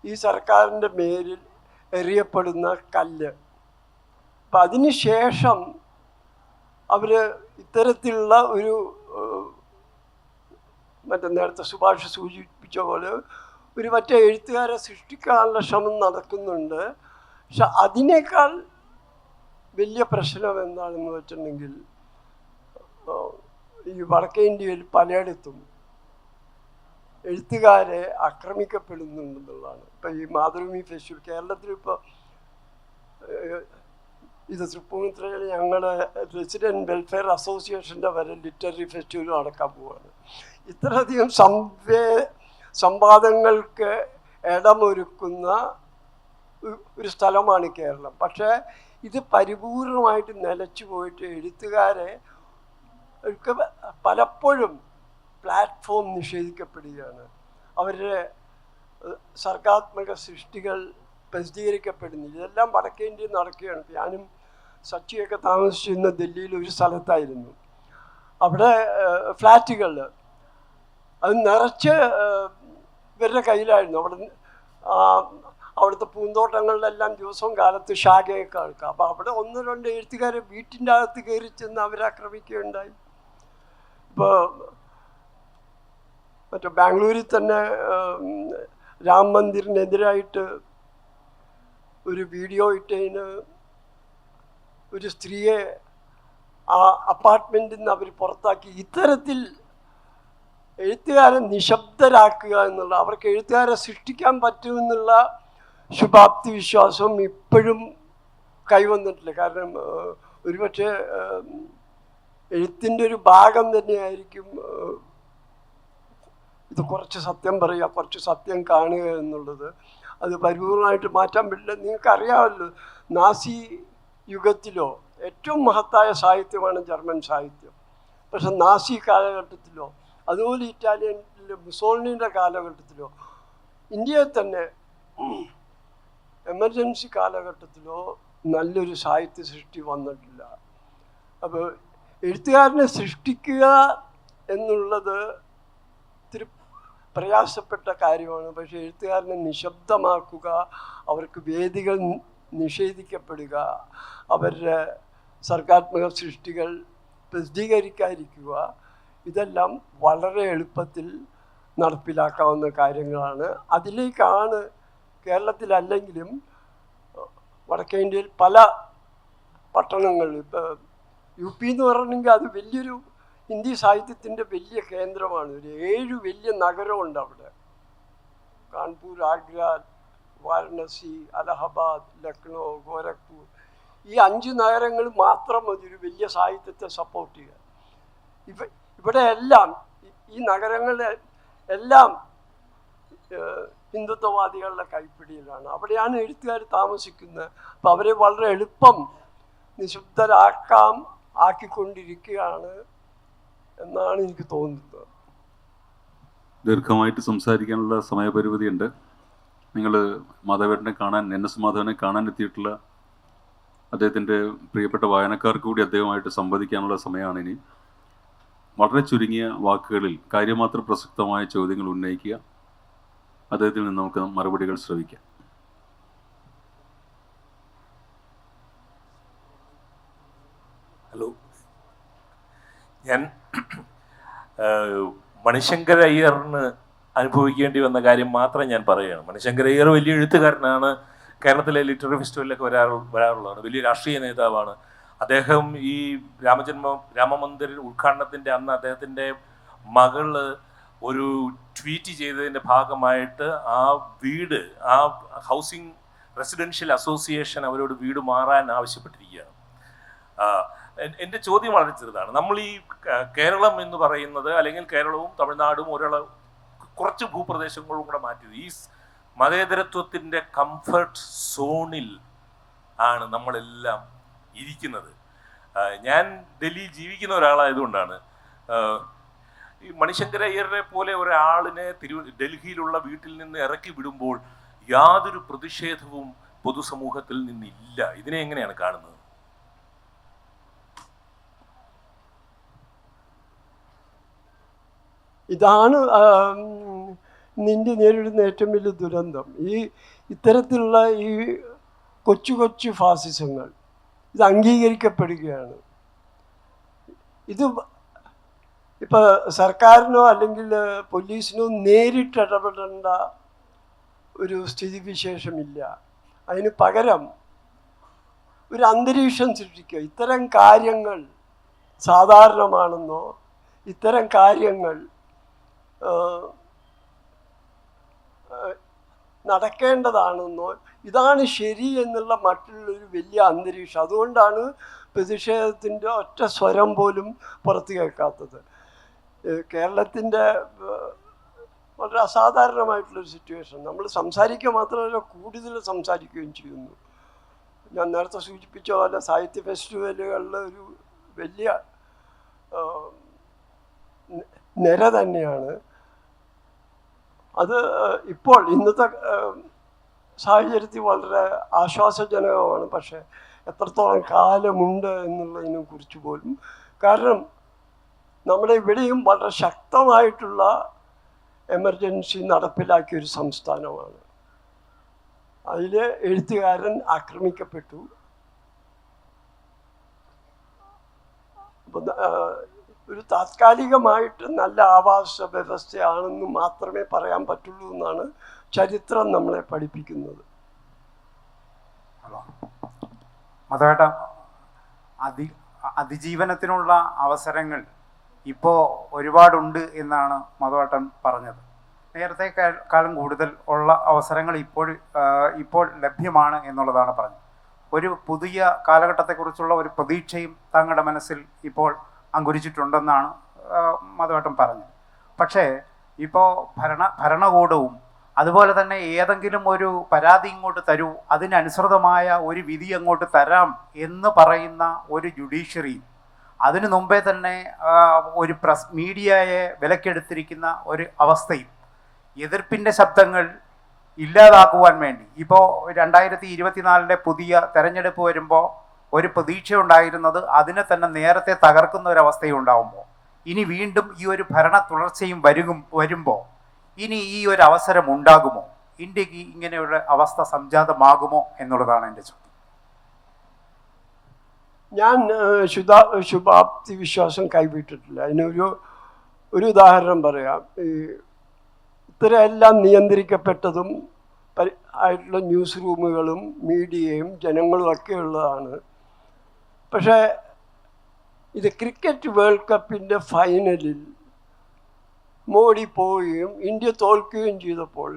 S2: ഈ സർക്കാരിൻ്റെ മേലിൽ എറിയപ്പെടുന്ന കല്ല്. അപ്പം അതിനുശേഷം അവർ ഇത്തരത്തിലുള്ള ഒരു നേരത്തെ സുഭാഷ് സൂചിപ്പിച്ച പോലെ ഒരു മറ്റേ എഴുത്തുകാരെ സൃഷ്ടിക്കാനുള്ള ശ്രമം നടക്കുന്നുണ്ട്. പക്ഷെ അതിനേക്കാൾ വലിയ പ്രശ്നം എന്താണെന്ന് വെച്ചിട്ടുണ്ടെങ്കിൽ ഈ വടക്കേ ഇന്ത്യയിൽ പലയിടത്തും എഴുത്തുകാരെ ആക്രമിക്കപ്പെടുന്നുണ്ടെന്നുള്ളതാണ്. ഇപ്പം ഈ മാതൃഭൂമി ഫെസ്റ്റിവൽ കേരളത്തിൽ ഇപ്പോൾ ഇത് തൃപ്പൂണിത്തുറയിൽ ഞങ്ങളുടെ റെസിഡൻറ്റ് വെൽഫെയർ അസോസിയേഷൻ്റെ വരെ ലിറ്റററി ഫെസ്റ്റിവൽ നടക്കാൻ പോവുകയാണ്. ഇത്രയധികം സംവാദങ്ങൾക്ക് ഇടമൊരുക്കുന്ന ഒരു സ്ഥലമാണ് കേരളം. പക്ഷേ ഇത് പരിപൂർണമായിട്ട് നിലച്ചു പോയിട്ട് എഴുത്തുകാരെ പലപ്പോഴും പ്ലാറ്റ്ഫോം നിഷേധിക്കപ്പെടുകയാണ്. അവരുടെ സർഗാത്മക സൃഷ്ടികൾ പ്രസിദ്ധീകരിക്കപ്പെടുന്നില്ല. ഇതെല്ലാം വടക്കേ ഇന്ത്യയിൽ നടക്കുകയാണ്. ഞാനും സച്ചിയൊക്കെ താമസിച്ചിരുന്ന ഡൽഹിയിൽ ഒരു സ്ഥലത്തായിരുന്നു. അവിടെ ഫ്ലാറ്റുകളിൽ അത് നിറച്ച് ഇവരുടെ കയ്യിലായിരുന്നു. അവിടുത്തെ പൂന്തോട്ടങ്ങളിലെല്ലാം ദിവസവും കാലത്ത് ശാഖയൊക്കെ കേൾക്കാം. അപ്പോൾ അവിടെ 1-2 എഴുത്തുകാരെ വീട്ടിൻ്റെ അകത്ത് കയറി ചെന്ന് അവരാക്രമിക്കുകയുണ്ടായി. ഇപ്പോൾ മറ്റേ ബാംഗ്ലൂരിൽ തന്നെ രാം മന്ദിറിനെതിരായിട്ട് ഒരു വീഡിയോ ഇട്ടതിന് ഒരു സ്ത്രീയെ ആ അപ്പാർട്ട്മെൻറ്റിൽ നിന്ന് അവർ പുറത്താക്കി. ഇത്തരത്തിൽ എഴുത്തുകാരെ നിശബ്ദരാക്കുക എന്നുള്ള, അവർക്ക് എഴുത്തുകാരെ സൃഷ്ടിക്കാൻ പറ്റുമെന്നുള്ള ശുഭാപ്തി വിശ്വാസം ഇപ്പോഴും കൈവന്നിട്ടില്ല. കാരണം ഒരുപക്ഷെ എഴുത്തിൻ്റെ ഒരു ഭാഗം തന്നെയായിരിക്കും ഇത് കുറച്ച് സത്യം പറയുക, കുറച്ച് സത്യം കാണുക എന്നുള്ളത്. അത് പരിപൂർണമായിട്ട് മാറ്റാൻ പറ്റില്ല. നിങ്ങൾക്കറിയാമല്ലോ, നാസി യുഗത്തിലോ ഏറ്റവും മഹത്തായ സാഹിത്യമാണ് ജർമ്മൻ സാഹിത്യം. പക്ഷെ നാസി കാലഘട്ടത്തിലോ അതുപോലെ ഇറ്റാലിയനിലെ മുസോളിനിയുടെ കാലഘട്ടത്തിലോ ഇന്ത്യയിൽ തന്നെ എമർജൻസി കാലഘട്ടത്തിലോ നല്ലൊരു സാഹിത്യ സൃഷ്ടി വന്നിട്ടില്ല. അപ്പോൾ എഴുത്തുകാരനെ സൃഷ്ടിക്കുക എന്നുള്ളത് ഇത്തിരി പ്രയാസപ്പെട്ട കാര്യമാണ്. പക്ഷേ എഴുത്തുകാരനെ നിശബ്ദമാക്കുക, അവർക്ക് വേദികൾ നിഷേധിക്കപ്പെടുക, അവരുടെ സർഗാത്മക സൃഷ്ടികൾ പ്രസിദ്ധീകരിക്കാതിരിക്കുക, ഇതെല്ലാം വളരെ എളുപ്പത്തിൽ നടപ്പിലാക്കാവുന്ന കാര്യങ്ങളാണ്. അതിലേക്കാണ് കേരളത്തിലല്ലെങ്കിലും വടക്കേ ഇന്ത്യയിൽ പല പട്ടണങ്ങളിൽ, ഇപ്പോൾ UP എന്ന് പറഞ്ഞെങ്കിൽ അത് വലിയൊരു ഹിന്ദി സാഹിത്യത്തിൻ്റെ വലിയ കേന്ദ്രമാണ്. ഒരു 7 വലിയ നഗരമുണ്ട് അവിടെ. കാൺപൂർ, ആഗ്ര, വാരണസി, അലഹബാദ്, ലക്നൗ, ഗോരഖ്പൂർ. ഈ 5 നഗരങ്ങൾ മാത്രം മതി ഒരു വലിയ സാഹിത്യത്തെ സപ്പോർട്ട് ചെയ്യാൻ. ഇവിടെ എല്ലാം ഈ നഗരങ്ങളിലെ എല്ലാം ഹിന്ദുത്വവാദികളുടെ കൈപ്പിടിയിലാണ്. അവിടെയാണ് എഴുത്തുകാർ താമസിക്കുന്നത്. അപ്പോൾ അവരെ വളരെ എളുപ്പം ആക്കിക്കൊണ്ടിരിക്കുകയാണ് എന്നാണ് എനിക്ക് തോന്നുന്നത്.
S1: ദീർഘമായിട്ട് സംസാരിക്കാനുള്ള സമയപരിമിതിയുണ്ട്. നിങ്ങൾ മാധവേട്ടനെ കാണാൻ, NS മാധവനെ കാണാൻ എത്തിയിട്ടുള്ള അദ്ദേഹത്തിൻ്റെ പ്രിയപ്പെട്ട വായനക്കാർക്ക് കൂടി അദ്ദേഹമായിട്ട് സംവദിക്കാനുള്ള സമയമാണ് ഇനി. വളരെ ചുരുങ്ങിയ വാക്കുകളിൽ കാര്യമാത്ര പ്രസക്തമായ ചോദ്യങ്ങൾ ഉന്നയിക്കുക. അദ്ദേഹത്തിൽ നിന്ന് നമുക്ക് മറുപടികൾ ശ്രവിക്കാം.
S3: ഞാൻ മണിശങ്കർ അയ്യറിന് അനുഭവിക്കേണ്ടി വന്ന കാര്യം മാത്രം ഞാൻ പറയുകയാണ്. മണിശങ്കർ അയ്യർ വലിയ എഴുത്തുകാരനാണ്, കേരളത്തിലെ ലിറ്റററി ഫെസ്റ്റിവലിലൊക്കെ വരാറുള്ളതാണ്, വലിയ രാഷ്ട്രീയ നേതാവാണ്. അദ്ദേഹം ഈ രാമമന്ദിർ ഉദ്ഘാടനത്തിൻ്റെ അന്ന് അദ്ദേഹത്തിൻ്റെ മകള് ഒരു ട്വീറ്റ് ചെയ്തതിൻ്റെ ഭാഗമായിട്ട് ആ വീട്, ആ ഹൗസിംഗ് റെസിഡൻഷ്യൽ അസോസിയേഷൻ അവരോട് വീട് മാറാൻ ആവശ്യപ്പെട്ടിരിക്കുകയാണ്. എൻ്റെ ചോദ്യം വളരെ ചെറുതാണ്. നമ്മൾ ഈ കേരളം എന്ന് പറയുന്നത്, അല്ലെങ്കിൽ കേരളവും തമിഴ്നാടും കുറച്ച് ഭൂപ്രദേശങ്ങളും കൂടെ മാറ്റിയത് ഈ മതേതരത്വത്തിൻ്റെ കംഫർട്ട് സോണിൽ ആണ് നമ്മളെല്ലാം ഇരിക്കുന്നത്. ഞാൻ ഡൽഹിയിൽ ജീവിക്കുന്ന ഒരാളായതുകൊണ്ടാണ് ഈ മണിശങ്കർ അയ്യരെ പോലെ ഒരാളിനെ ഡൽഹിയിലുള്ള വീട്ടിൽ നിന്ന് ഇറക്കി വിടുമ്പോൾ യാതൊരു പ്രതിഷേധവും പൊതുസമൂഹത്തിൽ നിന്നില്ല. ഇതിനെ എങ്ങനെയാണ് കാണുന്നത്?
S2: ഇതാണ് ഇന്ത്യ നേരിടുന്ന ഏറ്റവും വലിയ ദുരന്തം. ഇത്തരത്തിലുള്ള ഈ കൊച്ചു കൊച്ചു ഫാസിസങ്ങൾ ഇത് അംഗീകരിക്കപ്പെടുകയാണ്. ഇത് ഇപ്പോൾ സർക്കാരിനോ അല്ലെങ്കിൽ പോലീസിനോ നേരിട്ട് ഇടപെടേണ്ട ഒരു സ്ഥിതിവിശേഷമില്ല. അതിന് പകരം ഒരു അന്തരീക്ഷം സൃഷ്ടിക്കുക. ഇത്തരം കാര്യങ്ങൾ സാധാരണമാണെന്നോ ഇത്തരം കാര്യങ്ങൾ നടക്കേണ്ടതാണെന്നോ ഇതാണ് ശരി എന്നുള്ള മറ്റുള്ളൊരു വലിയ അന്തരീക്ഷം. അതുകൊണ്ടാണ് പ്രതിഷേധത്തിൻ്റെ ഒറ്റ സ്വരം പോലും പുറത്തു കേൾക്കാത്തത്. കേരളത്തിൻ്റെ വളരെ അസാധാരണമായിട്ടുള്ളൊരു സിറ്റുവേഷൻ. നമ്മൾ സംസാരിക്കുക മാത്രമല്ല, കൂടുതൽ സംസാരിക്കുകയും ചെയ്യുന്നു. ഞാൻ നേരത്തെ സൂചിപ്പിച്ച പോലെ സാഹിത്യ ഫെസ്റ്റിവലുകളിൽ ഒരു വലിയ നിര തന്നെയാണ് അത്. ഇപ്പോൾ ഇന്നത്തെ സാഹചര്യത്തിൽ വളരെ ആശ്വാസജനകമാണ്. പക്ഷേ എത്രത്തോളം കാലമുണ്ട് എന്നുള്ളതിനെ കുറിച്ച് പോലും, കാരണം നമ്മുടെ ഇവിടെയും വളരെ ശക്തമായിട്ടുള്ള എമർജൻസി നടപ്പിലാക്കിയൊരു സംസ്ഥാനമാണ്. അതിൽ എഴുത്തുകാരൻ ആക്രമിക്കപ്പെട്ടു. ഒരു താത്കാലികമായിട്ട് നല്ല ആവാസ വ്യവസ്ഥയാണെന്ന് മാത്രമേ പറയാൻ പറ്റുള്ളൂ എന്നാണ് ചരിത്രം നമ്മളെ പഠിപ്പിക്കുന്നത്.
S4: മധുവേട്ട, അതിജീവനത്തിനുള്ള അവസരങ്ങൾ ഇപ്പോൾ ഒരുപാടുണ്ട് എന്നാണ് മധുവേട്ടൻ പറഞ്ഞത്. നേരത്തെ കാലം കൂടുതൽ ഉള്ള അവസരങ്ങൾ ഇപ്പോൾ ലഭ്യമാണ് എന്നുള്ളതാണ് പറഞ്ഞത്. ഒരു പുതിയ കാലഘട്ടത്തെക്കുറിച്ചുള്ള ഒരു പ്രതീക്ഷയും താങ്കളുടെ മനസ്സിൽ ഇപ്പോൾ അങ്കുരിച്ചിട്ടുണ്ടെന്നാണ് മധുവേട്ടൻ പറഞ്ഞത്. പക്ഷേ ഇപ്പോൾ ഭരണകൂടവും അതുപോലെ തന്നെ ഏതെങ്കിലും ഒരു പരാതി ഇങ്ങോട്ട് തരൂ, അതിനനുസൃതമായ ഒരു വിധി അങ്ങോട്ട് തരാം എന്ന് പറയുന്ന ഒരു ജുഡീഷ്യറി, അതിനു മുമ്പേ തന്നെ ഒരു മീഡിയയെ വിലക്കെടുത്തിരിക്കുന്ന ഒരു അവസ്ഥയും എതിർപ്പിൻ്റെ ശബ്ദങ്ങൾ ഇല്ലാതാക്കുവാൻ വേണ്ടി ഇപ്പോൾ 2024 പുതിയ തെരഞ്ഞെടുപ്പ് വരുമ്പോൾ ഒരു പ്രതീക്ഷ ഉണ്ടായിരുന്നത് അതിനെ തന്നെ നേരത്തെ തകർക്കുന്ന ഒരവസ്ഥയുണ്ടാകുമ്പോൾ, ഇനി വീണ്ടും ഈ ഒരു ഭരണ തുടർച്ചയും വരുമ്പോൾ ഇനി ഈ ഒരു അവസരം ഉണ്ടാകുമോ? ഇന്ത്യക്ക് ഇങ്ങനെയുള്ള അവസ്ഥ സംജാതമാകുമോ എന്നുള്ളതാണ് എൻ്റെ ചോദ്യം.
S2: ഞാൻ ശുഭാപ്തി വിശ്വാസം കൈവിട്ടിട്ടില്ല. അതിനൊരു ഉദാഹരണം പറയാം. ഇത്തരമെല്ലാം നിയന്ത്രിക്കപ്പെട്ടതും ആയിട്ടുള്ള ന്യൂസ് റൂമുകളും മീഡിയയും ജനങ്ങളും ഒക്കെ ഉള്ളതാണ്. പക്ഷേ ഇത് ക്രിക്കറ്റ് വേൾഡ് കപ്പിൻ്റെ ഫൈനലിൽ മോഡി പോവുകയും ഇന്ത്യ തോൽക്കുകയും ചെയ്തപ്പോൾ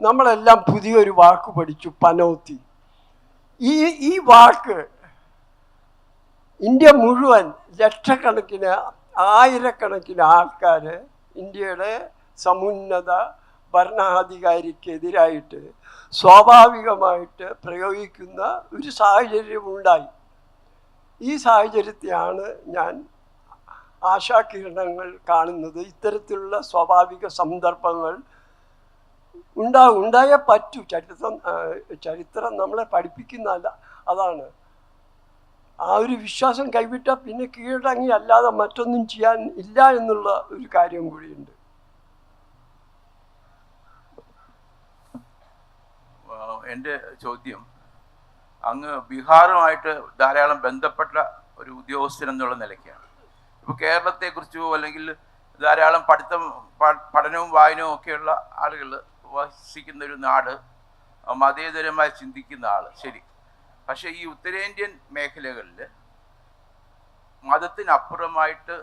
S2: നമ്മളെല്ലാം പുതിയൊരു വാക്ക് പഠിച്ചു, പനോത്തി. ഈ വാക്ക് ഇന്ത്യ മുഴുവൻ ലക്ഷക്കണക്കിന് ആയിരക്കണക്കിന് ആൾക്കാർ ഇന്ത്യയുടെ സമുന്നത ഭരണാധികാരിക്കെതിരായിട്ട് സ്വാഭാവികമായിട്ട് പ്രയോഗിക്കുന്ന ഒരു സാഹചര്യമുണ്ടായി. ഈ സാഹചര്യത്തെയാണ് ഞാൻ ആശാകിരണങ്ങൾ കാണുന്നത്. ഇത്തരത്തിലുള്ള സ്വാഭാവിക സന്ദർഭങ്ങൾ ഉണ്ടായേ പറ്റൂ. ചരിത്രം നമ്മളെ പഠിപ്പിക്കുന്നതല്ല, അതാണ്. ആ ഒരു വിശ്വാസം കൈവിട്ടാൽ പിന്നെ കീഴടങ്ങി അല്ലാതെ മറ്റൊന്നും ചെയ്യാൻ ഇല്ല എന്നുള്ള ഒരു കാര്യം കൂടിയുണ്ട്.
S5: എൻ്റെ ചോദ്യം, അങ്ങ് ബീഹാറുമായിട്ട് ധാരാളം ബന്ധപ്പെട്ട ഒരു ഉദ്യോഗസ്ഥൻ എന്നുള്ള നിലയ്ക്കാണ്. ഇപ്പോൾ കേരളത്തെക്കുറിച്ചോ അല്ലെങ്കിൽ ധാരാളം പഠനവും വായനവും ഒക്കെയുള്ള ആളുകൾ വസിക്കുന്ന ഒരു നാട്, മതേതരമായി ചിന്തിക്കുന്ന ആൾ, ശരി. പക്ഷേ ഈ ഉത്തരേന്ത്യൻ മേഖലകളിൽ മതത്തിനപ്പുറമായിട്ട്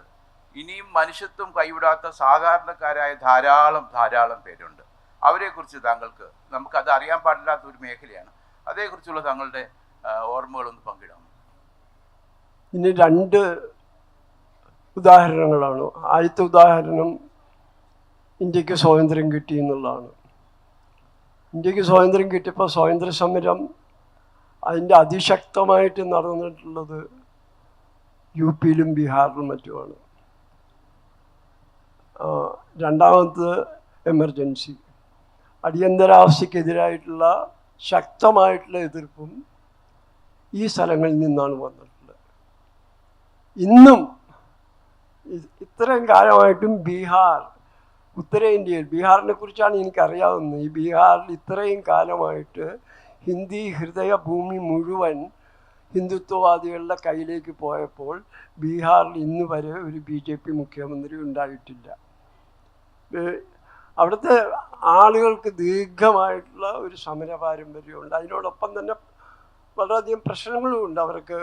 S5: ഇനിയും മനുഷ്യത്വം കൈവിടാത്ത സാധാരണക്കാരായ ധാരാളം പേരുണ്ട്. അവരെക്കുറിച്ച് താങ്കൾക്ക്, നമുക്കത് അറിയാൻ പാടില്ലാത്ത ഒരു മേഖലയാണ്, അതേക്കുറിച്ചുള്ള താങ്കളുടെ ഓർമ്മകളൊന്ന് പങ്കിടാമോ?
S2: ഇനി 2 ഉദാഹരണങ്ങളാണ്. ആദ്യത്തെ ഉദാഹരണം ഇന്ത്യക്ക് സ്വാതന്ത്ര്യം കിട്ടി എന്നുള്ളതാണ്. ഇന്ത്യക്ക് സ്വാതന്ത്ര്യം കിട്ടിയപ്പോൾ സ്വാതന്ത്ര്യ സമരം അതിൻ്റെ അതിശക്തമായിട്ട് നടന്നിട്ടുള്ളത് യു.പിയിലും ബീഹാറിലും മറ്റുമാണ്. രണ്ടാമത് എമർജൻസി, അടിയന്തരാവസ്ഥക്കെതിരായിട്ടുള്ള ശക്തമായിട്ടുള്ള എതിർപ്പും ഈ സ്ഥലങ്ങളിൽ നിന്നാണ് വന്നിട്ടുള്ളത്. ഇന്നും ഇത്രയും കാലമായിട്ടും ബീഹാർ, ഉത്തരേന്ത്യയിൽ, ബീഹാറിനെ കുറിച്ചാണ് എനിക്കറിയാവുന്നത്, ഈ ബീഹാറിൽ ഇത്രയും കാലമായിട്ട് ഹിന്ദി ഹൃദയ ഭൂമി മുഴുവൻ ഹിന്ദുത്വവാദികളുടെ കയ്യിലേക്ക് പോയപ്പോൾ ബീഹാറിൽ ഇന്ന് വരെ ഒരു BJP മുഖ്യമന്ത്രി ഉണ്ടായിട്ടില്ല. അവിടുത്തെ ആളുകൾക്ക് ദീർഘമായിട്ടുള്ള ഒരു സമര പാരമ്പര്യമുണ്ട്. അതിനോടൊപ്പം തന്നെ വളരെയധികം പ്രശ്നങ്ങളും ഉണ്ട്. അവർക്ക്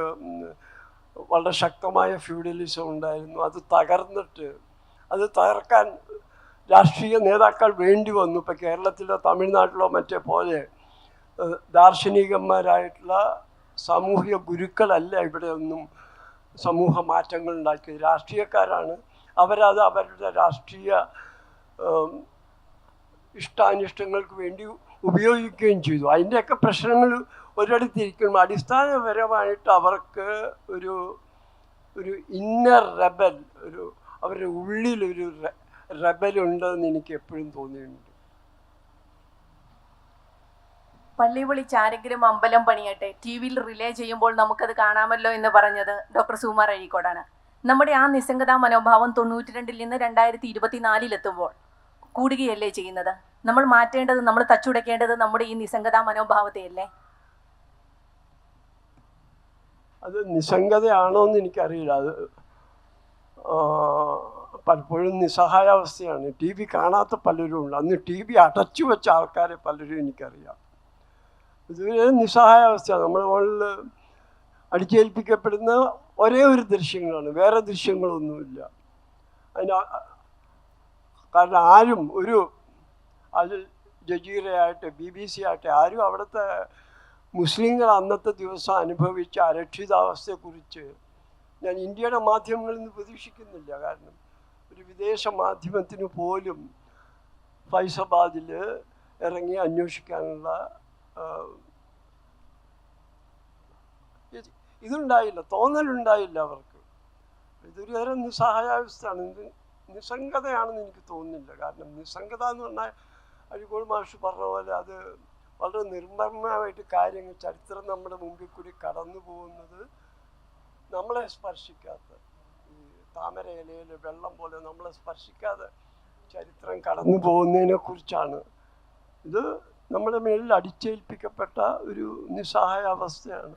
S2: വളരെ ശക്തമായ ഫ്യൂഡലിസം ഉണ്ടായിരുന്നു. അത് തകർന്നിട്ട്, അത് തകർക്കാൻ രാഷ്ട്രീയ നേതാക്കൾ വേണ്ടി വന്നു. ഇപ്പോൾ കേരളത്തിലോ തമിഴ്നാട്ടിലോ മറ്റേ പോലെ ദാർശനികന്മാരായിട്ടുള്ള സാമൂഹിക ഗുരുക്കളല്ല ഇവിടെ ഒന്നും സമൂഹ മാറ്റങ്ങൾ ഉണ്ടാക്കിയത്, രാഷ്ട്രീയക്കാരാണ്. അവരത് അവരുടെ രാഷ്ട്രീയ ഇഷ്ടാനിഷ്ടങ്ങൾക്ക് വേണ്ടി ഉപയോഗിക്കുകയും ചെയ്തു. അതിൻ്റെയൊക്കെ പ്രശ്നങ്ങൾ ഒരിടത്തിരിക്കണം. അടിസ്ഥാനപരമായിട്ട് അവർക്ക് ഒരു ഇന്നർ റെബൽ, അവരുടെ ഉള്ളിലൊരു റെബലുണ്ടെന്ന് എനിക്ക് എപ്പോഴും തോന്നിയിട്ടുണ്ട്.
S6: പള്ളി വിളിച്ച് ആരെങ്കിലും അമ്പലം പണിയട്ടെ TV-യിൽ റിലേ ചെയ്യുമ്പോൾ നമുക്കത് കാണാമല്ലോ എന്ന് പറഞ്ഞത് ഡോക്ടർ സുകുമാർ അഴീക്കോടാണ്. നമ്മുടെ ആ നിസ്സംഗതാ മനോഭാവം 92-ൽ നിന്ന് 2024-ലെത്തുമ്പോൾ കൂടുകയല്ലേ ചെയ്യുന്നത്? നമ്മൾ മാറ്റേണ്ടത്, നമ്മൾ തച്ചുടയ്ക്കേണ്ടത് നമ്മുടെ ഈ നിസ്സംഗതാ മനോഭാവത്തെയല്ലേ?
S2: അത് നിസ്സംഗതയാണോ എന്ന് എനിക്കറിയില്ല. അത് പലപ്പോഴും നിസ്സഹായാവസ്ഥയാണ്. TV കാണാത്ത പലരും ഉണ്ട്. അന്ന് TV അടച്ചു വെച്ച ആൾക്കാരെ പലരും എനിക്കറിയാം. ഇതുവരെ നിസ്സഹായാവസ്ഥയാണ്. നമ്മുടെ മുകളിൽ അടിച്ചേൽപ്പിക്കപ്പെടുന്ന ഒരേ ഒരു ദൃശ്യങ്ങളാണ്, വേറെ ദൃശ്യങ്ങളൊന്നുമില്ല. കാരണം ആരും അത് ജജീറയായിട്ട് BBC ആയിട്ട് ആരും അവിടുത്തെ മുസ്ലിങ്ങൾ അന്നത്തെ ദിവസം അനുഭവിച്ച അരക്ഷിതാവസ്ഥയെക്കുറിച്ച് ഞാൻ ഇന്ത്യയുടെ മാധ്യമങ്ങളിൽ നിന്ന് പ്രതീക്ഷിക്കുന്നില്ല. കാരണം ഒരു വിദേശ മാധ്യമത്തിന് പോലും ഫൈസാബാദിൽ ഇറങ്ങി അന്വേഷിക്കാനുള്ള ഇതുണ്ടായില്ല, തോന്നലുണ്ടായില്ല അവർക്ക്. ഇതൊരു തരം നിസ്സഹായാവസ്ഥയാണ്, നിസ്സംഗതയാണെന്ന് എനിക്ക് തോന്നുന്നില്ല. കാരണം നിസ്സംഗത എന്ന് പറഞ്ഞാൽ അഴീക്കോട് മാഷ് പറഞ്ഞ പോലെ അത് വളരെ നിർമ്മമമായിട്ട് കാര്യങ്ങൾ, ചരിത്രം നമ്മുടെ മുമ്പിൽ കൂടി കടന്നു പോകുന്നത് നമ്മളെ സ്പർശിക്കാത്ത, ഈ താമര ഇലയിൽ വെള്ളം പോലെ നമ്മളെ സ്പർശിക്കാതെ ചരിത്രം കടന്നു പോകുന്നതിനെ കുറിച്ചാണ്. ഇത് നമ്മുടെ മേലിൽ അടിച്ചേൽപ്പിക്കപ്പെട്ട ഒരു നിസ്സഹായാവസ്ഥയാണ്.